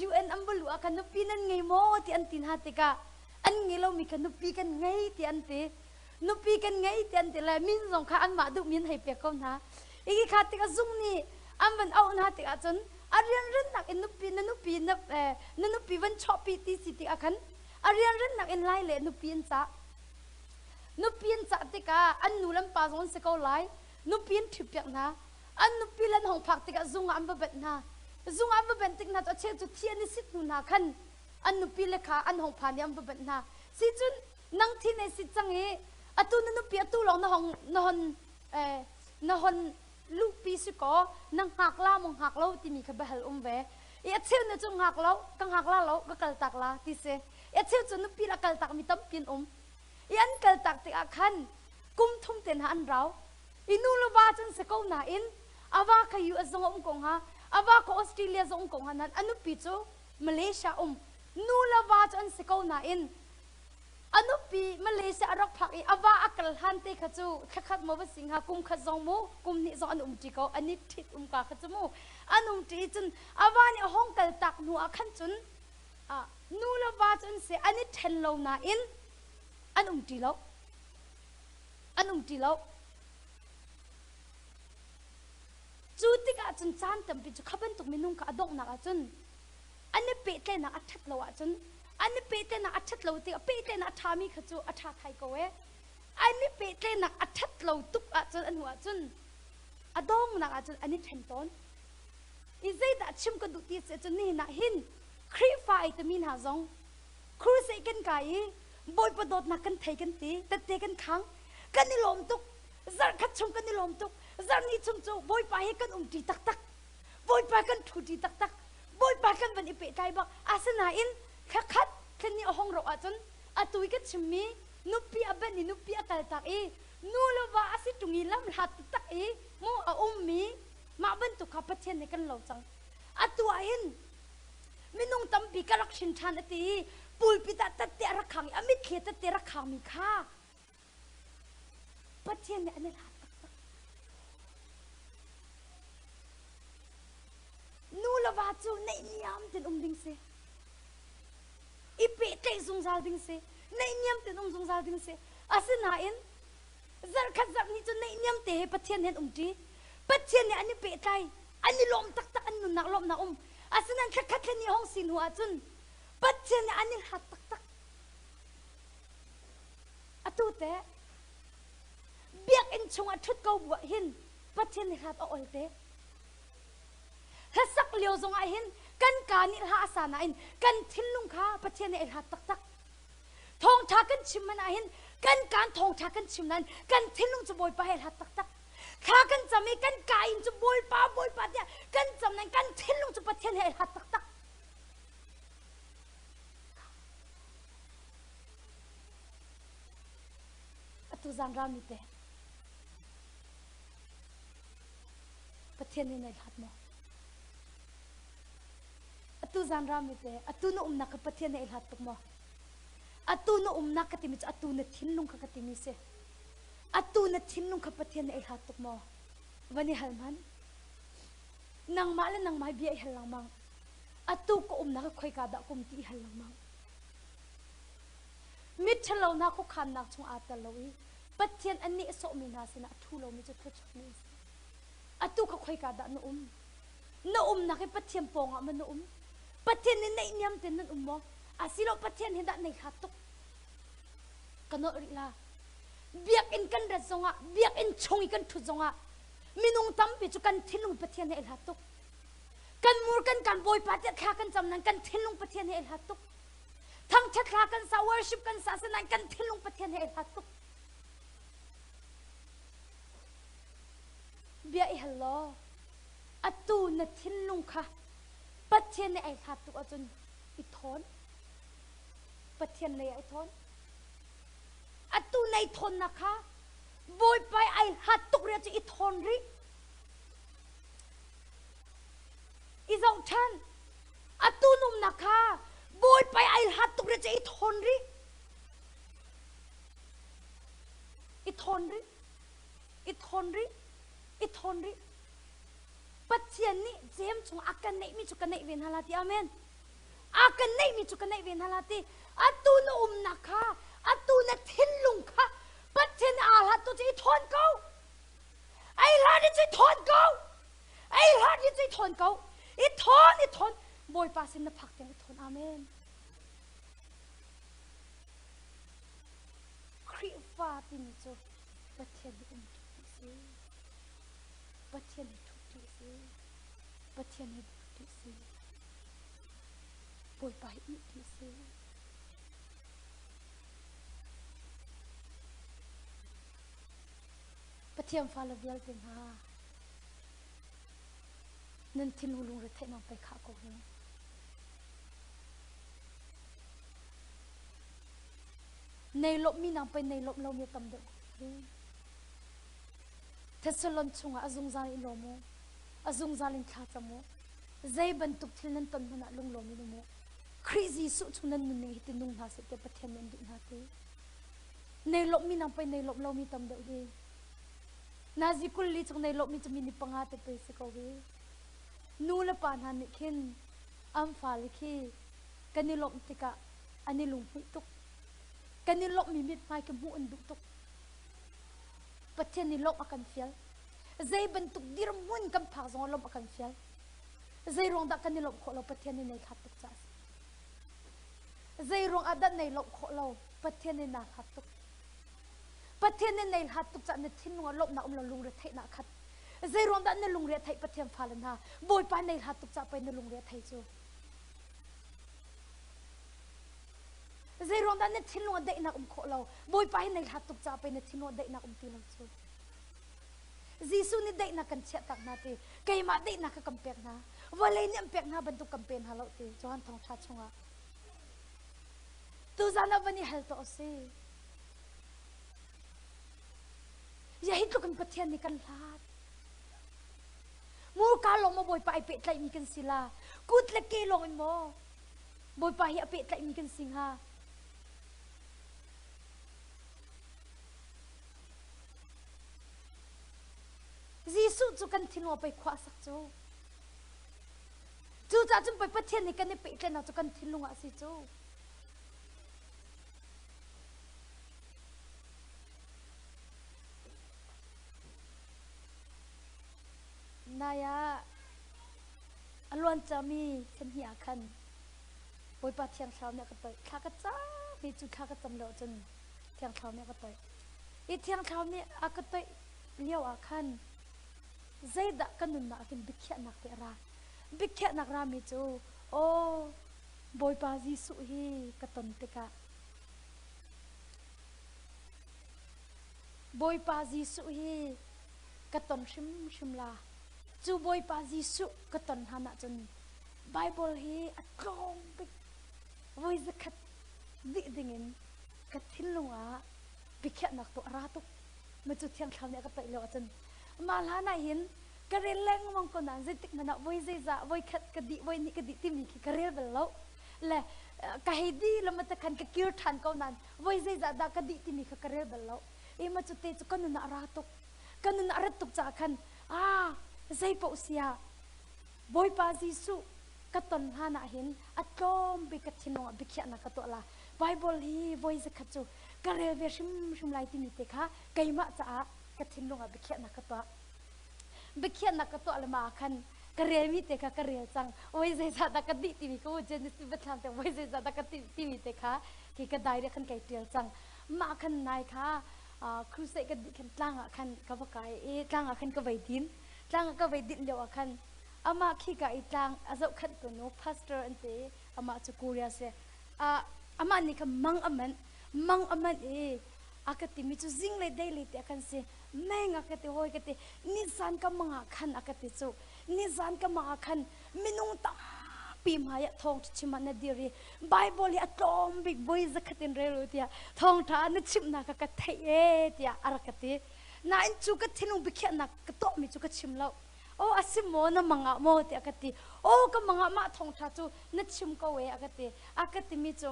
ยูเอ็นอัมบลูอากันนุปีนั้นไงโมที่อันตินหาติกะอันไงเรามีกันนุปีกันไงที่อันเตนุปีกันไงที่อันเตละมินสงค่ะอันมาดูมินให้เปียกเขานะอีกขาติกะซุงนี่อันมันเอาหน้าติกะจนอาเรียนเรื่องนักอินนุปีนุปีวันชอบปีตีสิติอาคันอาเรียนเรื่องนักอินไล่เลยนุปีนจะติกะอันนูลำปาสงสกาวไลนุปีนถิบเปียกนะอันนุปีลันหงพักติกะซุงอันบะเบ็ดนะซุงอันบะเบ็ดติกนะตัวเชื่อจุดเทียนนิสิตนูนาคันอันนุปีเลขาอันหงพานยันบะเบ็ดนะสิจุนนังที่ในสิจังเออตุนนุปีอตุลองนหอนลูกปีสุกอนังหักลามงหักเล่าที่มีขบเฮลเวเชื่อในจุงหักเล่ากังหักลาเล่าก็กัลตักลาที่เสเชื่อจุนนุปีละกัลตักมีตั้มปีนยันกัลตักติอาคันกุมทุ่มเต็นหันเราอินูลวาจนสกาวนาอินอาวาขยูอซงกงฮะอาวาขออสเตรเลียซงกงฮะนั้นอนุปีโจมาเลเซียนูลวาจนสกาวนาอินอนุปีมาเลเซียรักพักอาวาอักลฮันเตขจูขัดมาบสิงหากุมขจงมูกุมนิจงอันจีเขาอันนี้ทิดกาขจมูอันจีจนอาวานี่ห้องกัลตักนัวขันจนนูลวาจนเสอันนี้เทนโลนาอินอันจีแล้วจูติกาจนจานเต็มไปจุขบันตุกมินุงกาดงนักจนอันนี้เป๊ะเลยนะอัดชัดเราจนอันนี้เป๊ะเลยนะอัดชัดเราติกาเป๊ะเลยนะทามีขจูอัดชาไทยก็เวอันนี้เป๊ะเลยนะอัดชัดเราตุกจนอันหัวจนอดงนักจนอันนี้เทนตอนอีเจดชิมกันดุตีเสจนนี่นะหินครีฟ้าอิตามินหาจงครูเสกันไก่บอยประดดนักกันไทยกันตีแต่เตกันขังกันนี่ลมตุกจารคัดชมกันนี่ลมตุกจารนี่ชมโจบอยไปให้กันตีตักบอยไปกันถูตีตักบอยไปกันวันอีเปใจบักอาสนาอินคัดคันนี่ห้องเราจนตุยกันชิมมี nupi aben ni nupi akal tak nulo ba asi tungi lam hat tak mo a ummi ma ben tu kha pathian ne kan lo chang atu ain minung tampi kalak shin than ati pulpita tatte rakhang amit khe tatte rakhang mi kha pathian ne anel hat tak nulo ba chu nei niam tin ding se ipe te zung zal ding se nei niam tin zung zal ding se asina in zar khat zak ni chu nei niam te he pathian hen ti pathian ne ani pe tai ani lom tak tak an nu nak lom na asinan khat khat ni hong sin huwa chun pathian ne ani hat tak tak atu te biak in chunga thut ko bu hin pathian ne hat ol te hasak leo zong a hin kan ka ni ha asana in kan thilung kha pathian ne hat tak tak ThawngTha kan chimman a hin kan ThawngTha kan chimnan kan thilung chu boy pa hel hat tak tak kha kan chami kan ka in chu boy pa dia kan chamnan kan thilung chu pathian hel hat tak tak atu zan rami te pathian ne hat mo atu zan rami te atu no umna ka pathian ne hat tuk mo atu no umna ka timi atu na thinlung ka timi se atu na thinlung ka pathian ne hat tuk mo wani halman nang ma le nang mai bi hal lang mang atu ko umna ka khoi ka da kum ti hal lang mang mit thalo na ko khan nak chung ata lowi pathian ani so mi na sina thu lo mi chu thu chu ni atu ka khoi ka da no na ke pathian ponga ma no pathian ni nei niam ten nan mo asilo pathian he da nei khatuk kano ri la biak in kan ra zonga biak in chongi kan thu zonga minung tam pi chu kan thinung pathian he hatuk kan mur kan boy pa te kha kan chamnan kan thinung pathian he hatuk thang that kha kan sa worship kan sa sanan kan thinung pathian he hatuk bia I hello atu na thinlung kha pathian ne ai hatuk achun I thon pathian ne ai thon atu nei thon na kha boy pai ai hatuk re chi I thon ri izau than atu num na kha boy pai ai hatuk re chi I thon ri I thon ri I thon ri I thon ri pathian ni jem chung akan nei mi chu kan nei ven halati amen akan nei mi chu kan nei ven halati atu no na kha atu na thinlung kha pathian a la tu chi thon ko ai la ni chi thon ko ai la ni chi thon ko I thon boy pa sin na phak teng I thon amen khri fa tin chu pathian ni si pathian ni pathian ni ti si boy pa I ti si pathian fa la vial tin ha nan thin hulung re thai nang pai kha ko he nei lop mi nang pai nei lop lo mi tam de Thessalon chunga azung zan I lo mo azung zalin kha chamo zai ban tuk thil nan ton hana lung lo mi mo crazy su chunan nun nei tin nung ha se te pathian men din ha te nei lop mi nang pai nei lop lo mi tam de he nazi kul li chung nei lop mi chumi ni panga te pe se ko we nu la pan han ni khin am fa li khi kani lop tika ani lung pu tuk kani lop mi mit mai ke bu an du tuk pathian ni lop akan fial zai ban tuk dir mun kam phak zong lop akan fial zai rong da kani lop kho lo pathian ni nei khat tuk cha zai rong adat nei lop kho lo pathian ni na khat tuk pathian ni nei hat tuk cha ne thin ngo lop na lo lung re thai na khat zai rong da ne lung re thai pathian phalan ha boy pa nei hat tuk cha pai ne lung re thai chu zai rong da ne thin ngo dei na kho lo boy pa nei hat tuk cha pai ne thin ngo dei na ti lo chu Jisu ni dei na kan che tak na te kai ma dei na ka Cawnpiak na wale ni ampek na ban tu campaign halo te johan ThawngTha chunga tu zana bani hal to se ตุกันประเทศนี้กันลาดมูกาลงมาบอยไปเป็ดไหลมีกันศิลากูดเล็กเกลงอินโมบอยไปเฮียเป็ดไหลมีกันสิงหาจีสุจุกันทิ้งว่าไปขวาสักจูจูจ่าจุนไปประเทศนี้กันเนี่ยเป็ดไหลน่าจุกันทิ้งลงอ่ะสิจูนายอลวนจะมีเช่นเหียคันปอยปาเทียงเช้าเนี่ยก็ต่อยข้าก็จ้ามีจุดข้าก็จำเหลวจนเทียงเช้าเนี่ยก็ต่อยอีเทียงเช้าเนี่ยอาก็ต่อยเลี้ยวอาคันใจดักกันนุ่นนักกินบิกแค่นักเตะราบิกแค่นักรามีจูโอ้บอยปาจีสุฮีกระตุนเตกะบอยปาจีสุฮีกระตุนชิมลาจูบอยปาจีสุกระตุนหานะจนไบเบิลฮีอัดลงไปวัยจะขัดดิดิ่งกัดทิ้งลงบิกแค่นักตัวราตุกมาจุดเทียงคำเนี่ยก็ไปเร็วจนมาล้าไหนเห็นกระเรียนแรงมองคนนั้นจะติดมันวัยจะวัยขัดกระดิวัยนี่กระดิที่มีกระเรียนไปแล้วและกะเฮดีแล้วมันจะขันกระกิ้วทันเขานั้นวัยจะดักกระดิที่มีกระเรียนไปแล้วมาจุดเตจุกันนุนอาราตุกกันนุนอาราตุกจากขันใจปวดเสียบอยปาจีสุกระตุนหาหน้าเห็นอัดลมไปกระทินว่าบิกแค่นักกระตัวละไบเบิลฮีวัยจะขัดจูกระเรียนเวชิมไลที่มีเตค่ะไกมาจ้ากระทินลงบิกแค่นักกระตัวบิกแค่นักกระตัวละมาคันกระเรียนมีเตค่ะกระเรียนจังวัยจะจัดกระดิที่มีเขาเจนสิบทางแต่วัยจะจัดกระดิที่มีเตค่ะที่กระไดเรียกขันไก่เตียวจังมาคันนายค่ะครูเสกกระดิขันตั้งขันกระบกายตั้งขันกระใบดินตั้งกระใบดินเดียวขันอามาขี้กะอีตั้งอาจจะขัดตัวนู้พาสเตอร์อันเตอามาจะกูเรียเสอามานี่ก็มังอมันอากติมีจุซิงเลยได้เลยแต่กันเสแม่งอากติโอยกตินิสานก็มังอาคันอากติจูนิสานก็มังอาคันมินุงตาปีมายะทองชิมันนดีรีไบเบิลยะตอมบิกบอยจะขัดเรรูเตียทองท่านชิมนักกะเทเอเตียอารกติน่าอินจูกตินุงบิกนักกะโตมีจูกชิมแล้วโอ้อาศิโมนะมังอาโมเตียกติโอ้ก็มังอามาทองท่าจูนัดชิมก็เวอากติมีจู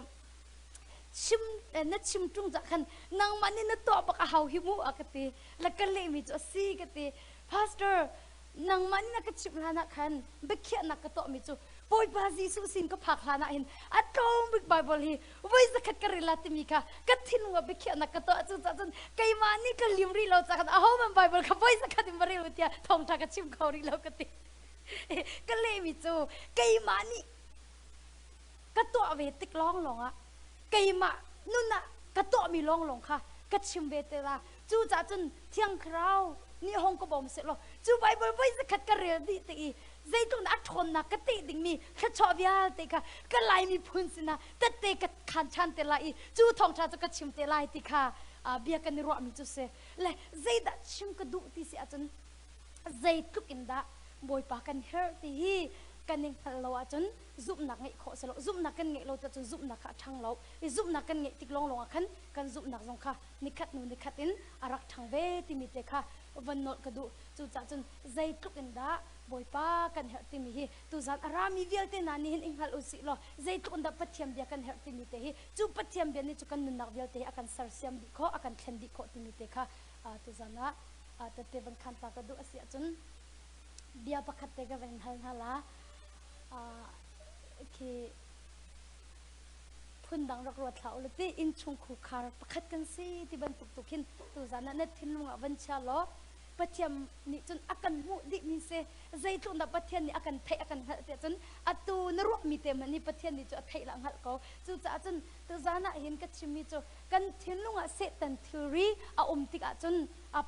ชิมนัดชิมจุงจากขันนางมันนี่นัดตัวปากหาวหิมูอากติแล้วก็เลยมีจูซีกติพาสเตอร์นางมันนี่นักชิมลานักขันบิกนักกะโตมีจูปอยบาจีสุสินก็พักลานะเห็นอัดลงบิกไบเบิลฮีวัยจะขัดกระเรลาติมีค่ะกัดทิ้งว่าบิกนักกะโตจูจันไกมานี่ก็ลิมรีเราจากกันอ้าวมันไบเบิลค่ะวัยจะขัดมาเรียลเตียทองทากชิมเขารีเรากติก็เลยมีจูไกมานี่กะโตเวติกร้องหลงไกมานุ่นน่ะกะโตมีร้องหลงค่ะกัดชิมเวเตลาจูจันเที่ยงคราวนี่ห้องก็บอกเสร็จแล้วจูไบเบิลวัยจะขัดกระเรลดีตีใจตรงนั้นทนนะก็ตีดิ่งมีแค่ชอบยาเตะค่ะก็ไล่มีพุนสินะแต่เตะก็ขันชันเตะไล่จูทองชาจะก็ชิมเตะไล่ติค่ะเบียกันนี่รัวมีจุดเสเลยใจดัดชิมก็ดูที่เสียจนใจทุกอินดาบอยปากันเฮอร์ที่กันยังเราจนซุบหนักไงขอสโลซุบหนักกันไงเราจะจนซุบหนักช่างเราซุบหนักกันไงติกลงขันกันซุบหนักลงค่ะนิคัดนูนิคัดอินอารักทางเวทีมีเตะค่ะวันนอดก็ดูจูจ่าจนใจทุกอินดาบอยปากันเฮติมีฮีตุจันอารามีเวลเตนานี่เห็นอิงฮัลอุสิโลใจทุกอินดาปัจเจียมเบียกันเฮติมีเตฮีจูปัจเจียมเบียนี่จูกันนุนักเวลเตฮีอากันสารเสียมดิโคอากันเข็นดิโคติมีเตค่ะตุจันนะแต่เตบันขันตากระดูอาศัยจนเบียปักขัดเตกะเวนฮัลละคือพุ่นดังรักรวดเขาเลยที่อินชุงคูคาร์ปักขัดกันสิที่บันตุกหินตุจันนะเน็ตทิ้งลงวันเชลล์ปัจเจียมนี่จนอากันมุดิมิเซใจตุนดับปัจเจียมนี่อากันเทอากันหัดจนอัตูนรุมีเตมันนี่ปัจเจียมนี่จะเทหลังหัดเขาจูจ่าจนตุจานะเห็นกัจฉิมีจูกันทิ้งลงเซตันทิรีติกจน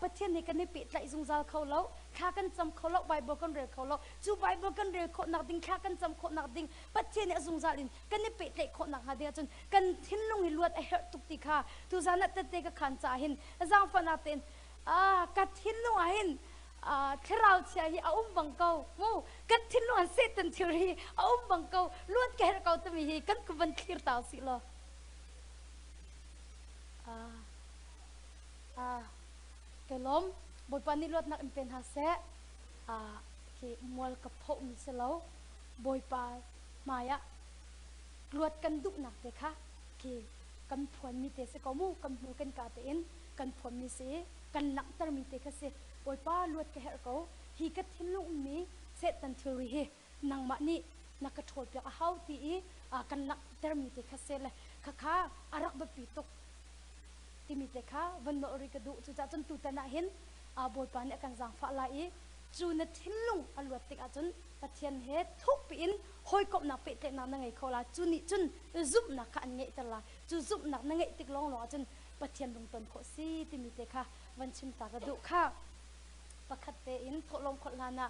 ปัจเจียมนี่กันนี่ปิดไหลซุงซาลเขาแล้วข้ากันจำเขาแล้วไบเบิลกันเรียกเขาแล้วจูไบเบิลกันเรียกเขาหนักดิ่งข้ากันจำเขาหนักดิ่งปัจเจียมนี่ซุงซาลินกันนี่ปิดไหลเขาหนักหาเดียจนกันทิ้งลงให้ลวดเฮตุกติค่ะตุจานะเตะกับขันจ่าเห็นจางฟันอาเตนกัดทิ้งลงเห็นคราวเชียร์เอาบังเกาโม่กัดทิ้งลงเซตันทิรีเอาบังเกาลวดแกเกาตมีฮีกันกุบันคลีร์ตาวสิโลกลม บอยปานี่ลดนักเป็นหาเสที่มัวกับพมิสโลบอยปาหมายะลวดกันดุหนักเลยค่ะที่กันผลมีเตสกมูกันหูกันกาเตนกันผลมีเสกันหนักตรมีเตคเสบอยปาลวดกะเฮรเขาฮีกัดทิ้งลุงมีเสตันเทอรีเฮนางมานี่นักกระโถดเปียกเฮาตีกันหนักตรมีเตคเสเลยค่ะอารักแบบปีตกที่มีเตค่ะวันโนริกดูจุดจนตุตนาเห็นบอยปานี่กันจังฟ้าลายจูนทิ้งลุงอลวดติกจนปะเทียนเฮทุกปีนหอยกบนักเปเตนักนั่งไงเขาละจูนี่จุนซุบนักขันไงตลาจูซุบนักนั่งไงติกลองหล่อจนปะเทียนลงต้นโพสีที่มีเตค่ะวันชิมตากระดูค่ะปะคัดเตอินทดลองคนลานะ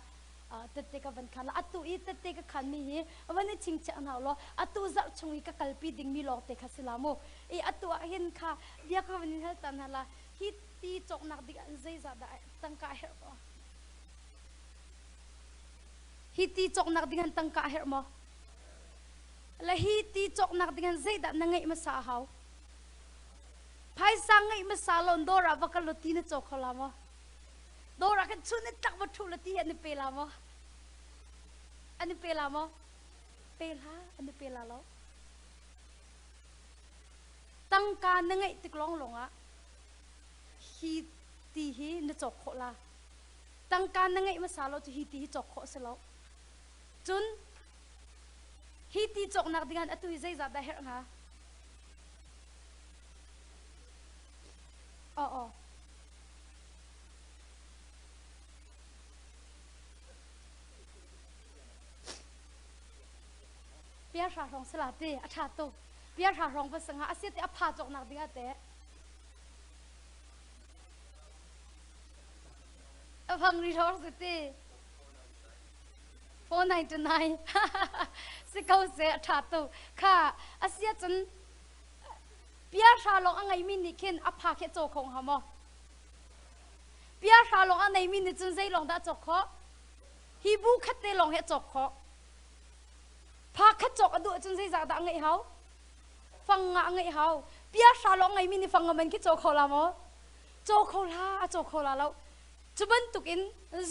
เตะกับวันขันละอัตุอีเตะกับขันมีวันนี้ชิงเจ้าหน้าล้ออัตุจับชงอีกับกัลปีดิ่งมีหลอกเตะขัดสลามูอัตุเห็นค่ะเดียกวันนี้เฮตันฮะละฮิตตีจกนักดิกันใจจัดได้ตั้งกายเฮรฮิตตีจกนักดิกันตั้งกายเฮรมและฮิตตีจกนักดิกันใจดัดนั่งไงมาสาเขาภายสังไงมาสาลอนโดราวักลตีนจกเขาละมั้งโดรากันชุนตักวัตถุลตีอันนี้เปล่ามั้งอันนี้เปล่ามั้งเปล่าอันนี้เปล่าแล้วตั้งการนั่งไงติกลองหลงอ่ะฮีตีฮีนจกเขาละตั้งการนั่งไงมาสาเราจะฮีตีฮีจกเขาเสร็จแล้วจนฮีตีจกนักดิกันอัตุยใจจัดได้เหรอคะอ๋อเปียชาทองสลัดเตะอัฐาตุเปียชาทองภาษาอาเซียนแต่อภาจกนักดิกันเตะพังรีทอร์สเตะ499สิเขาเสียชาตุค่ะอาเซียจนเปียชาลงอังไงมินิเคนอภาแค่โจคงหามอเปียชาลงอังไงมินิจนใจลงได้จกเขาฮีบูคัดเตลงให้จกเขาพาคัดจกอดูจนใจจากดังไงเขาฟังงะไงเขาเปียชาลงไงมินิฟังมันแค่โจเขาละมอโจเขาละแล้วจุบันตุกิน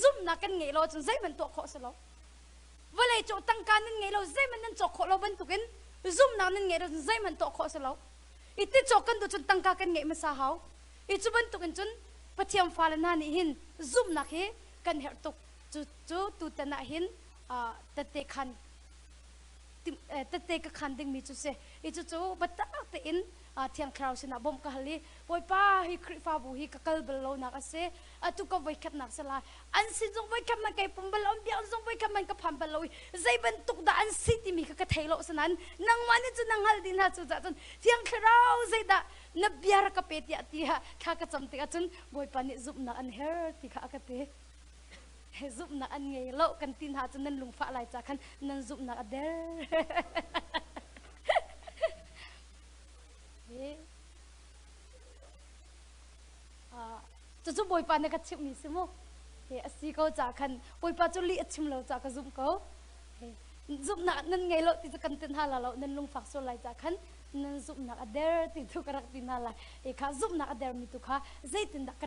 ซุ่มนักกันไงเราจนใจมันตัวเขาสลบเวลาโจตั้งการนั่นไงเราใจมันนั่นจกเราบันตุกินซุ่มนั่นไงเราใจมันตัวเขาสลบอีที่จกันดูจนตั้งการกันไงมาสาเขาอีจุบันตุกินจนปะเทียมฟ้าละนานี่หินซุ่มนักเฮกันเหตุจุตุตนะหินตะเตคันตะเตกขันดึงมีจุเสอีจุบัตตะเตอินเทียงคราวสินะบ่มกะฮลีปอยป้าฮิคริฟาบูฮิกะกลเบลโลนักเสตุกะไว้คัดนักสลาอันสิจงไว้คัดมันไกปุ่มเบลอนเบียจงไว้คัดมันกะพันเบลโลใจบรรทุกดาอันสิที่มีกะเทโลสนั้นนางวันนี้จะนางฮัลดินฮะจุจัดจนเทียงคราวใจดานบเบียร์กะเปติอาติฮะข้ากะจำติกะจนบอยป้านี่ซุบนักอันเฮร์ติข้ากะเตซุบนักอันไงโลกันตินหาจนนั่นลุงฟ้าลายจากขันนั่นซุบนักอเดอจุบอยปานเนี่ยก็ชิมมีสิโมเฮ้อสิเขาจากขันบอยปานจุลีชิมเราจากกระซุบเขาเฮ้ซุบนักนั่นไงเราติดกันตินหาเรานั่นลุงฝักโซลายจากขันนั่นซุบนักอเดอติดทุกรักตินหาลายเฮ้ข้าซุบนักอเดอมีทุกข้าใจตินดัก